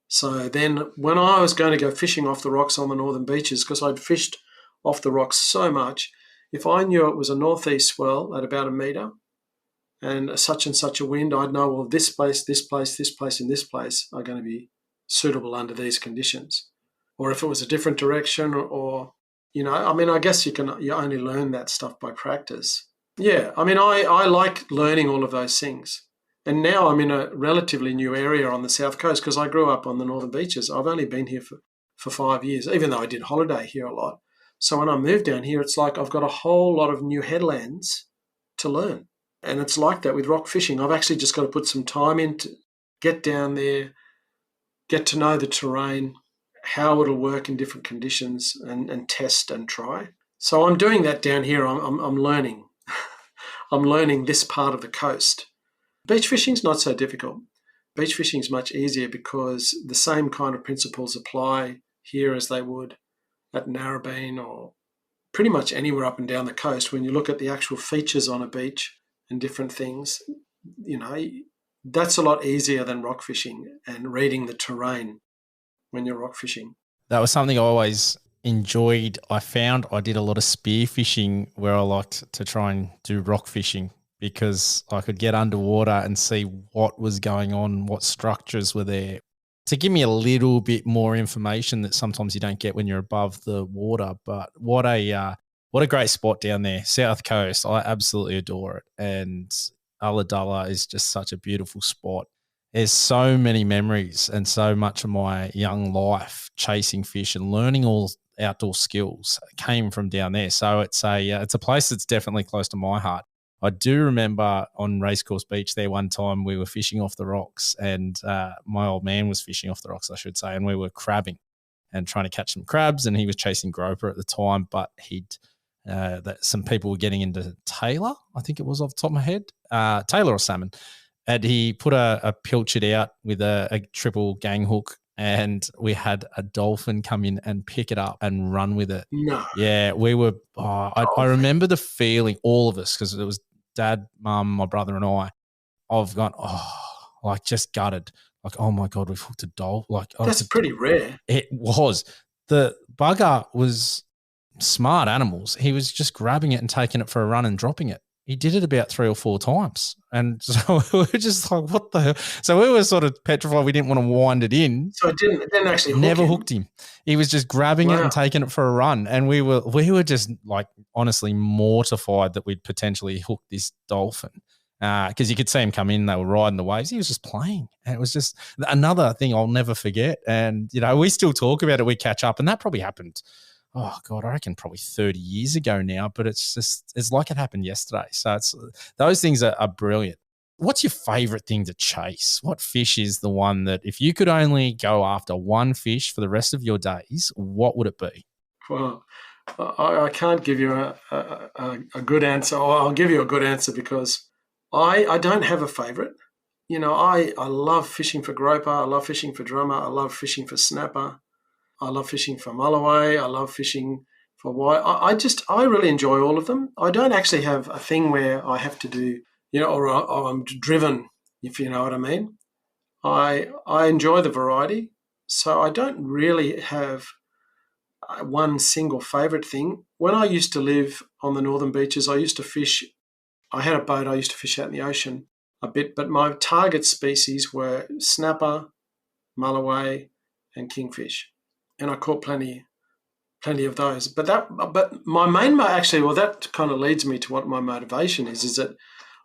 So then when I was going to go fishing off the rocks on the northern beaches, because I'd fished off the rocks so much, if I knew it was a northeast swell at about a metre and such a wind, I'd know, well, this place, this place, this place, and this place are going to be suitable under these conditions. Or if it was a different direction or I guess you only learn that stuff by practice. Yeah, I like learning all of those things. And now I'm in a relatively new area on the south coast because I grew up on the northern beaches. I've only been here for 5 years, even though I did holiday here a lot. So when I moved down here, it's like I've got a whole lot of new headlands to learn. And it's like that with rock fishing. I've actually just got to put some time in to get down there, get to know the terrain, how it'll work in different conditions and test and try. So I'm doing that down here. I'm learning. I'm learning this part of the coast. Beach fishing's not so difficult. Beach fishing's much easier because the same kind of principles apply here as they would at Narrabeen or pretty much anywhere up and down the coast. When you look at the actual features on a beach and different things, that's a lot easier than rock fishing and reading the terrain when you're rock fishing. That was something I always enjoyed. I found I did a lot of spear fishing where I liked to try and do rock fishing because I could get underwater and see what was going on, what structures were there, to give me a little bit more information that sometimes you don't get when you're above the water. But what a great spot down there, South Coast. I absolutely adore it. And Ulladulla is just such a beautiful spot. There's so many memories and so much of my young life chasing fish and learning all outdoor skills came from down there. So it's a place that's definitely close to my heart. I do remember on Racecourse Beach there one time we were fishing off the rocks and my old man was fishing off the rocks, I should say, and we were crabbing and trying to catch some crabs, and he was chasing groper at the time, but some people were getting into tailor, I think it was off the top of my head, tailor or salmon, and he put a pilchard out with a triple gang hook, and we had a dolphin come in and pick it up and run with it. No. Yeah, we were. I remember the feeling, all of us, because it was Dad, Mum, my brother, and I. I've gone, like just gutted, like, oh my God, we've hooked a dolphin. Like, that's pretty rare. It was. The bugger was smart animals. He was just grabbing it and taking it for a run and dropping it. He did it about 3 or 4 times. And so we were just like, what the hell? So we were sort of petrified. We didn't want to wind it in. So it didn't actually hooked him. He was just grabbing it and taking it for a run. And we were just like honestly mortified that we'd potentially hooked this dolphin. Because you could see him come in, they were riding the waves. He was just playing. And it was just another thing I'll never forget. And, we still talk about it. We catch up. And that probably happened, oh God, I reckon probably 30 years ago now, but it's like it happened yesterday. So those things are brilliant. What's your favorite thing to chase? What fish is the one that if you could only go after one fish for the rest of your days, what would it be? Well, I can't give you a good answer. Or I'll give you a good answer because I don't have a favorite. I love fishing for groper. I love fishing for drummer. I love fishing for snapper. I love fishing for mulloway. I love fishing for white. I really enjoy all of them. I don't actually have a thing where I have to do, or I'm driven, if you know what I mean. I enjoy the variety. So I don't really have one single favourite thing. When I used to live on the northern beaches, I used to fish. I had a boat. I used to fish out in the ocean a bit, but my target species were snapper, mulloway, and kingfish. And I caught plenty plenty of those. But my main actually, well, that kind of leads me to what my motivation is that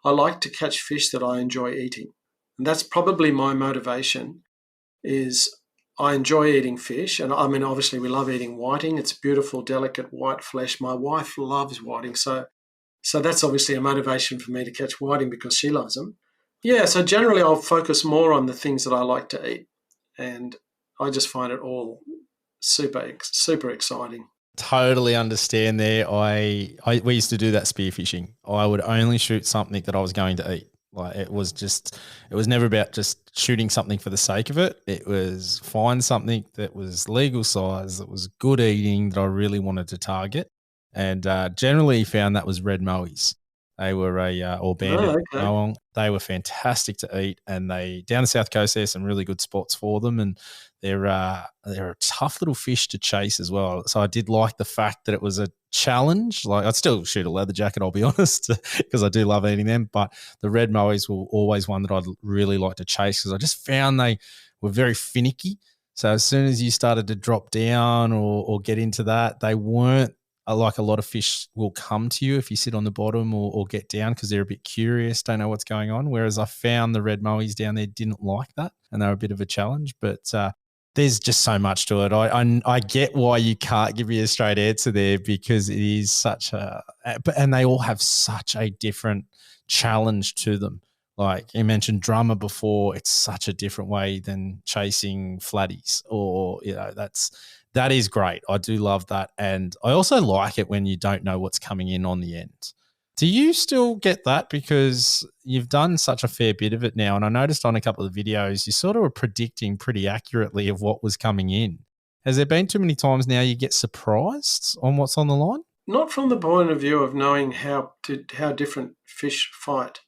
I like to catch fish that I enjoy eating, and that's probably my motivation. Is I enjoy eating fish, and I mean, obviously, we love eating whiting. It's beautiful, delicate white flesh. My wife loves whiting, so that's obviously a motivation for me to catch whiting because she loves them. Yeah, so generally, I'll focus more on the things that I like to eat, and I just find it all super exciting. Totally understand there. We used to do that spearfishing. I would only shoot something that I was going to eat. Like it was never about just shooting something for the sake of it. It was find something that was legal size, that was good eating, that I really wanted to target. And generally found that was red mowies. They were or banded Okay. moong. They were fantastic to eat, and they down the south coast there's some really good spots for them, and they're a tough little fish to chase as well. So I did like the fact that it was a challenge. Like I'd still shoot a leather jacket, I'll be honest, because I do love eating them. But the red mowies were always one that I'd really like to chase because I just found they were very finicky. So as soon as you started to drop down or get into that, they weren't like a lot of fish will come to you if you sit on the bottom or get down because they're a bit curious, don't know what's going on. Whereas I found the red mowies down there didn't like that, and they were a bit of a challenge. But there's just so much to it. I get why you can't give me a straight answer there because it is such and they all have such a different challenge to them. Like you mentioned drummer before, it's such a different way than chasing flatties or, that is great. I do love that. And I also like it when you don't know what's coming in on the end. Do you still get that? Because you've done such a fair bit of it now. And I noticed on a couple of videos, you sort of were predicting pretty accurately of what was coming in. Has there been too many times now you get surprised on what's on the line? Not from the point of view of knowing how different fish fight,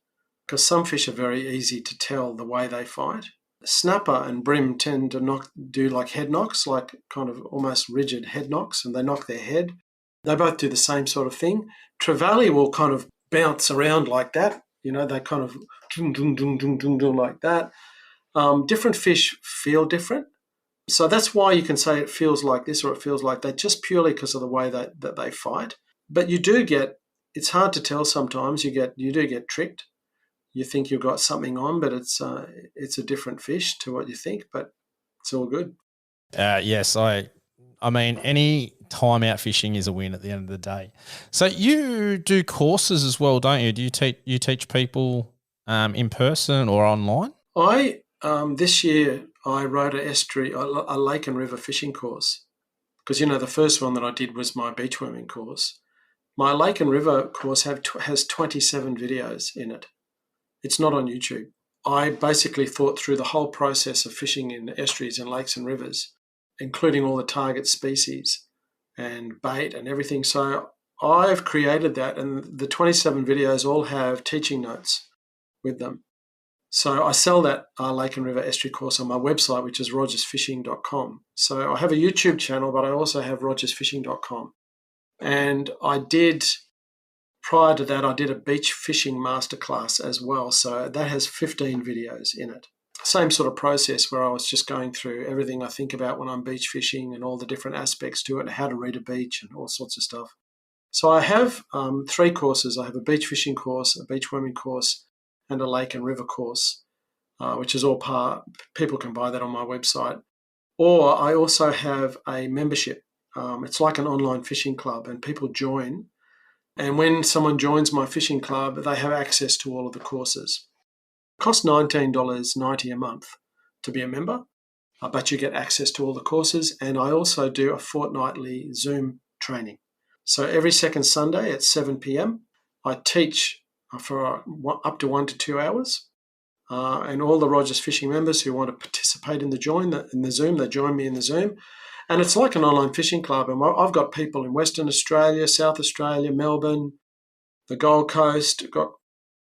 because some fish are very easy to tell the way they fight. Snapper and brim tend to do like head knocks, like kind of almost rigid head knocks, and they knock their head. They both do the same sort of thing. Trevally will kind of bounce around like that. They kind of do like that. Different fish feel different. So that's why you can say it feels like this or it feels like that, just purely because of the way that they fight. But it's hard to tell sometimes. You do get tricked. You think you've got something on, but it's a different fish to what you think, but it's all good. Yes, I mean, any time out fishing is a win at the end of the day. So you do courses as well, don't you? Do you teach people in person or online? This year I rode a lake and river fishing course because the first one that I did was my beachworming course. My lake and river course has 27 videos in it. It's not on YouTube. I basically thought through the whole process of fishing in estuaries and lakes and rivers, including all the target species and bait and everything. So I've created that, and the 27 videos all have teaching notes with them. So I sell that lake and river estuary course on my website, which is rogersfishing.com. So I have a YouTube channel, but I also have rogersfishing.com. And prior to that, I did a beach fishing masterclass as well. So that has 15 videos in it. Same sort of process where I was just going through everything I think about when I'm beach fishing and all the different aspects to it, and how to read a beach and all sorts of stuff. So I have 3 courses. I have a beach fishing course, a beach worming course, and a lake and river course, which is all people can buy that on my website. Or I also have a membership. It's like an online fishing club, and people join. And when someone joins my fishing club, they have access to all of the courses. It costs $19.90 a month to be a member, but you get access to all the courses. And I also do a fortnightly Zoom training. So every second Sunday at 7 p.m, I teach for up to 1 to 2 hours. And all the Rogers Fishing members who want to participate in the Zoom, they join me in the Zoom. And it's like an online fishing club. And I've got people in Western Australia, South Australia, Melbourne, the Gold Coast, got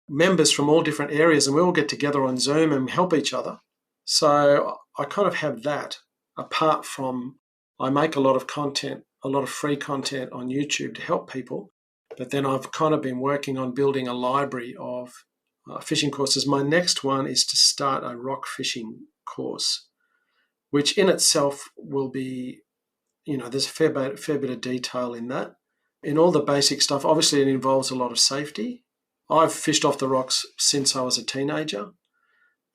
members from all different areas, and we all get together on Zoom and help each other. So I kind of have that apart from I make a lot of content, a lot of free content on YouTube to help people. But then I've kind of been working on building a library of fishing courses. My next one is to start a rock fishing course, which in itself will be there's a fair bit of detail in that. In all the basic stuff, obviously it involves a lot of safety. I've fished off the rocks since I was a teenager,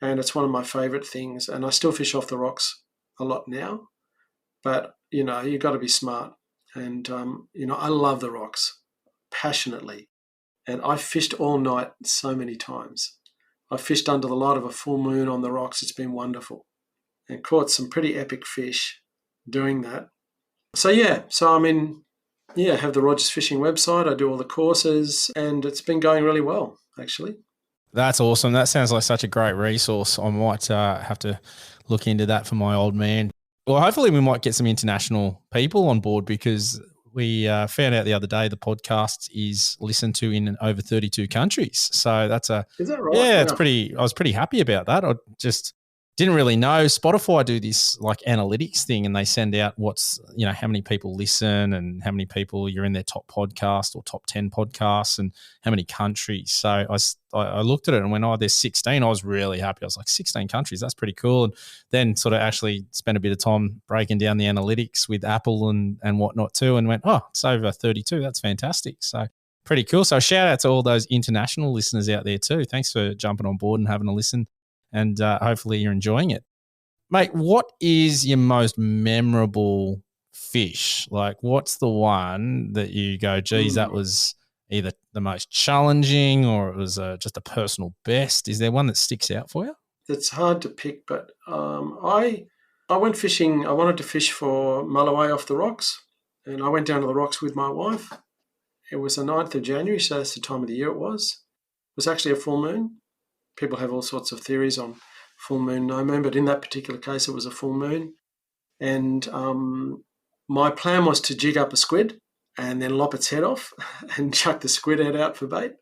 and it's one of my favourite things. And I still fish off the rocks a lot now, but you've got to be smart. And I love the rocks passionately, and I fished all night so many times. I fished under the light of a full moon on the rocks. It's been wonderful, and caught some pretty epic fish doing that. So I have the Rogers Fishing website. I do all the courses, and it's been going really well, actually. That's awesome. That sounds like such a great resource. I might have to look into that for my old man. Well, hopefully we might get some international people on board, because we found out the other day the podcast is listened to in over 32 countries. So Is that right? Yeah, it's pretty. I was pretty happy about that. I just didn't really know. Spotify do this like analytics thing, and they send out how many people listen and how many people you're in their top podcast or top 10 podcasts and how many countries. So I looked at it and went, oh, there's 16. I was really happy. I was like, 16 countries. That's pretty cool. And then sort of actually spent a bit of time breaking down the analytics with Apple and whatnot too, and went, oh, it's over 32. That's fantastic. So pretty cool. So shout out to all those international listeners out there too. Thanks for jumping on board and having a listen. And hopefully you're enjoying it. Mate, what is your most memorable fish? Like, what's the one that you go, geez, that was either the most challenging or it was just a personal best? Is there one that sticks out for you? It's hard to pick, but I went fishing. I wanted to fish for mulloway off the rocks, and I went down to the rocks with my wife. It was the 9th of January, so that's the time of the year it was. It was actually a full moon. People have all sorts of theories on full moon, no moon, but in that particular case, it was a full moon. And my plan was to jig up a squid and then lop its head off and chuck the squid head out for bait.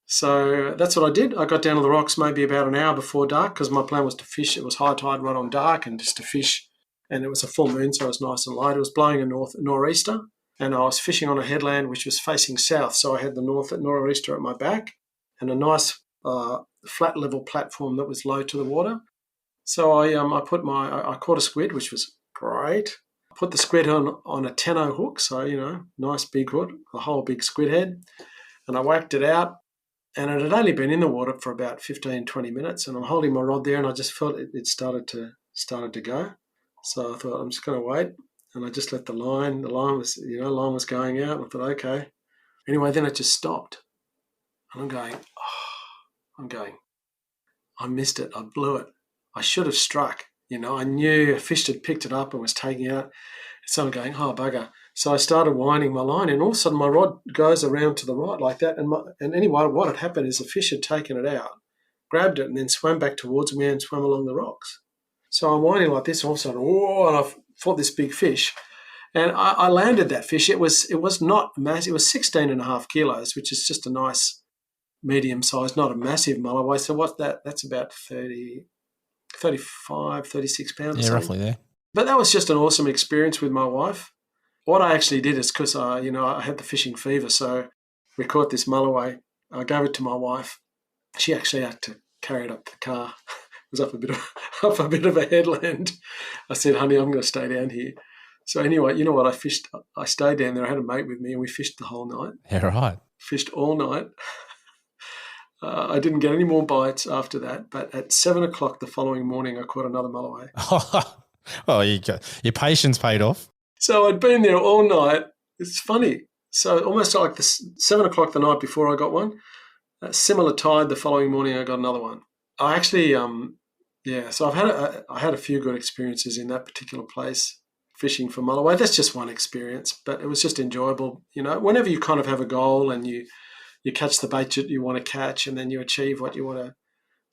So that's what I did. I got down to the rocks maybe about an hour before dark, because my plan was to fish. It was high tide right on dark, and just to fish. And it was a full moon, so it was nice and light. It was blowing a nor'easter, and I was fishing on a headland which was facing south. So I had the nor'easter at my back and a nice flat level platform that was low to the water. So I caught a squid, which was great. I put the squid on a 10-0 hook, so nice big hook, a whole big squid head, and I whacked it out. And it had only been in the water for about 15-20 minutes, and I'm holding my rod there, and I just felt it started to go. So I thought, I'm just going to wait, and I just let the line was going out, and I thought, okay. Anyway, then it just stopped, and I'm going, I missed it. I blew it. I should have struck. I knew a fish had picked it up and was taking it out. So I'm going, oh, bugger. So I started winding my line, and all of a sudden my rod goes around to the right like that. And anyway, what had happened is the fish had taken it out, grabbed it, and then swam back towards me and swam along the rocks. So I'm winding like this, and all of a sudden, and I fought this big fish. And I landed that fish. It was not massive. It was 16 and a half kilos, which is just a nice medium size, not a massive mulloway. So what's that? That's about 35, 36 pounds. Yeah, roughly there. But that was just an awesome experience with my wife. What I actually did is, because I had the fishing fever, so we caught this mulloway. I gave it to my wife. She actually had to carry it up the car. It was up a bit of a headland. I said, honey, I'm going to stay down here. So anyway, you know what? I stayed down there. I had a mate with me, and we fished the whole night. Yeah, right. Fished all night. I didn't get any more bites after that, but at 7 o'clock the following morning, I caught another mulloway. Oh, your patience paid off. So I'd been there all night. It's funny. So almost like 7 o'clock the night before I got one. Similar tide the following morning, I got another one. I actually, So I had a few good experiences in that particular place fishing for mulloway. That's just one experience, but it was just enjoyable. Whenever you kind of have a goal and you catch the bait that you want to catch, and then you achieve what you want to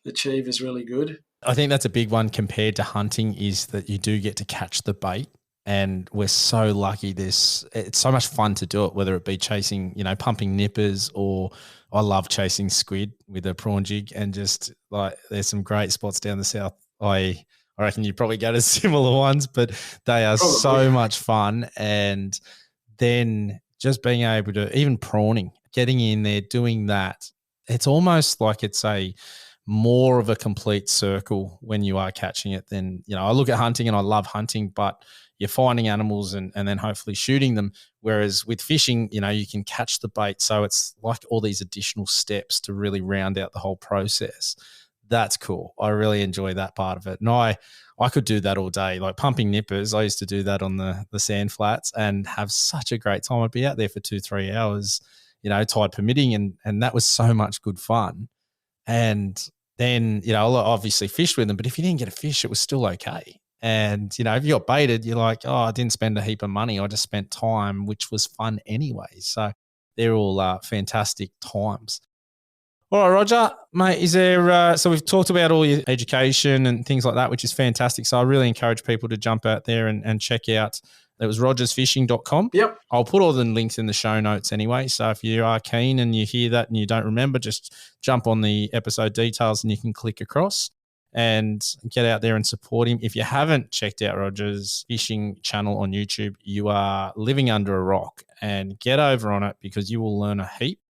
achieve, is really good. I think that's a big one compared to hunting, is that you do get to catch the bait. And we're so lucky. It's so much fun to do it, whether it be chasing, pumping nippers, or I love chasing squid with a prawn jig, and just like there's some great spots down the south. I reckon you probably go to similar ones, but they are Probably. So much fun. And then just being able to, even prawning, getting in there, doing that, it's almost like it's a more of a complete circle when you are catching it than, I look at hunting and I love hunting, but you're finding animals and then hopefully shooting them. Whereas with fishing, you can catch the bait. So it's like all these additional steps to really round out the whole process. That's cool. I really enjoy that part of it. And I could do that all day, like pumping nippers. I used to do that on the sand flats and have such a great time. I'd be out there for 2-3 hours, tide permitting. And that was so much good fun. And then, I obviously fished with them, but if you didn't get a fish, it was still okay. And, if you got baited, you're like, oh, I didn't spend a heap of money. I just spent time, which was fun anyway. So they're all fantastic times. All right, Roger, mate, is there, so we've talked about all your education and things like that, which is fantastic. So I really encourage people to jump out there and check out. That was rogersfishing.com. Yep. I'll put all the links in the show notes anyway. So if you are keen and you hear that and you don't remember, just jump on the episode details and you can click across and get out there and support him. If you haven't checked out Roger's fishing channel on YouTube, you are living under a rock, and get over on it because you will learn a heap.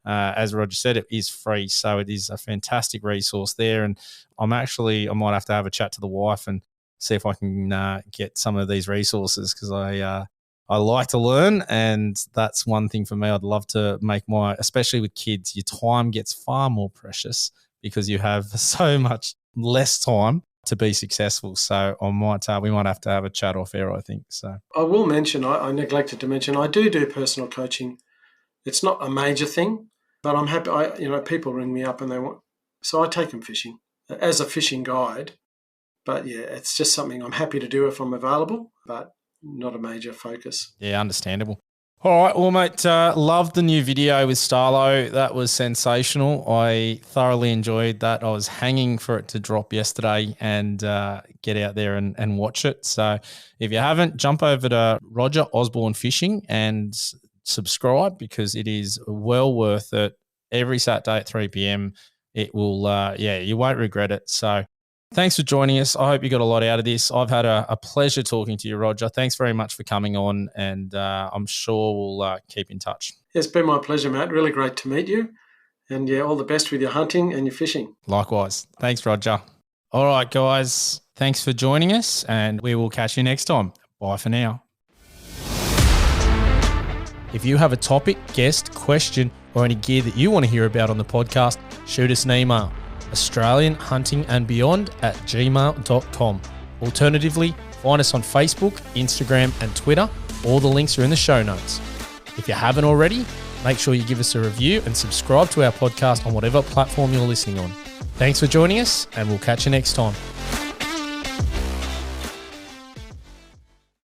As Roger said, it is free. So it is a fantastic resource there. And I might have to have a chat to the wife and see if I can get some of these resources, because I like to learn, and that's one thing for me. I'd love to make especially with kids, your time gets far more precious because you have so much less time to be successful. So we might have to have a chat off air, I think. So I will mention, I neglected to mention, I do personal coaching. It's not a major thing, but I'm happy. People ring me up and they want, so I take them fishing as a fishing guide. But yeah, it's just something I'm happy to do if I'm available, but not a major focus. Yeah, understandable. All right, well, mate, loved the new video with Starlo. That was sensational. I thoroughly enjoyed that. I was hanging for it to drop yesterday and get out there and watch it. So if you haven't, jump over to Roger Osborne Fishing and subscribe, because it is well worth it. Every Saturday at 3 p.m. It will, you won't regret it. So thanks for joining us. I hope you got a lot out of this. I've had a pleasure talking to you, Roger. Thanks very much for coming on, and I'm sure we'll keep in touch. It's been my pleasure, Matt. Really great to meet you. And yeah, all the best with your hunting and your fishing. Likewise. Thanks, Roger. All right, guys. Thanks for joining us, and we will catch you next time. Bye for now. If you have a topic, guest, question, or any gear that you want to hear about on the podcast, shoot us an email. AustralianHuntingAndBeyond@gmail.com. Alternatively, find us on Facebook, Instagram, and Twitter. All the links are in the show notes. If you haven't already, make sure you give us a review and subscribe to our podcast on whatever platform you're listening on. Thanks for joining us, and we'll catch you next time.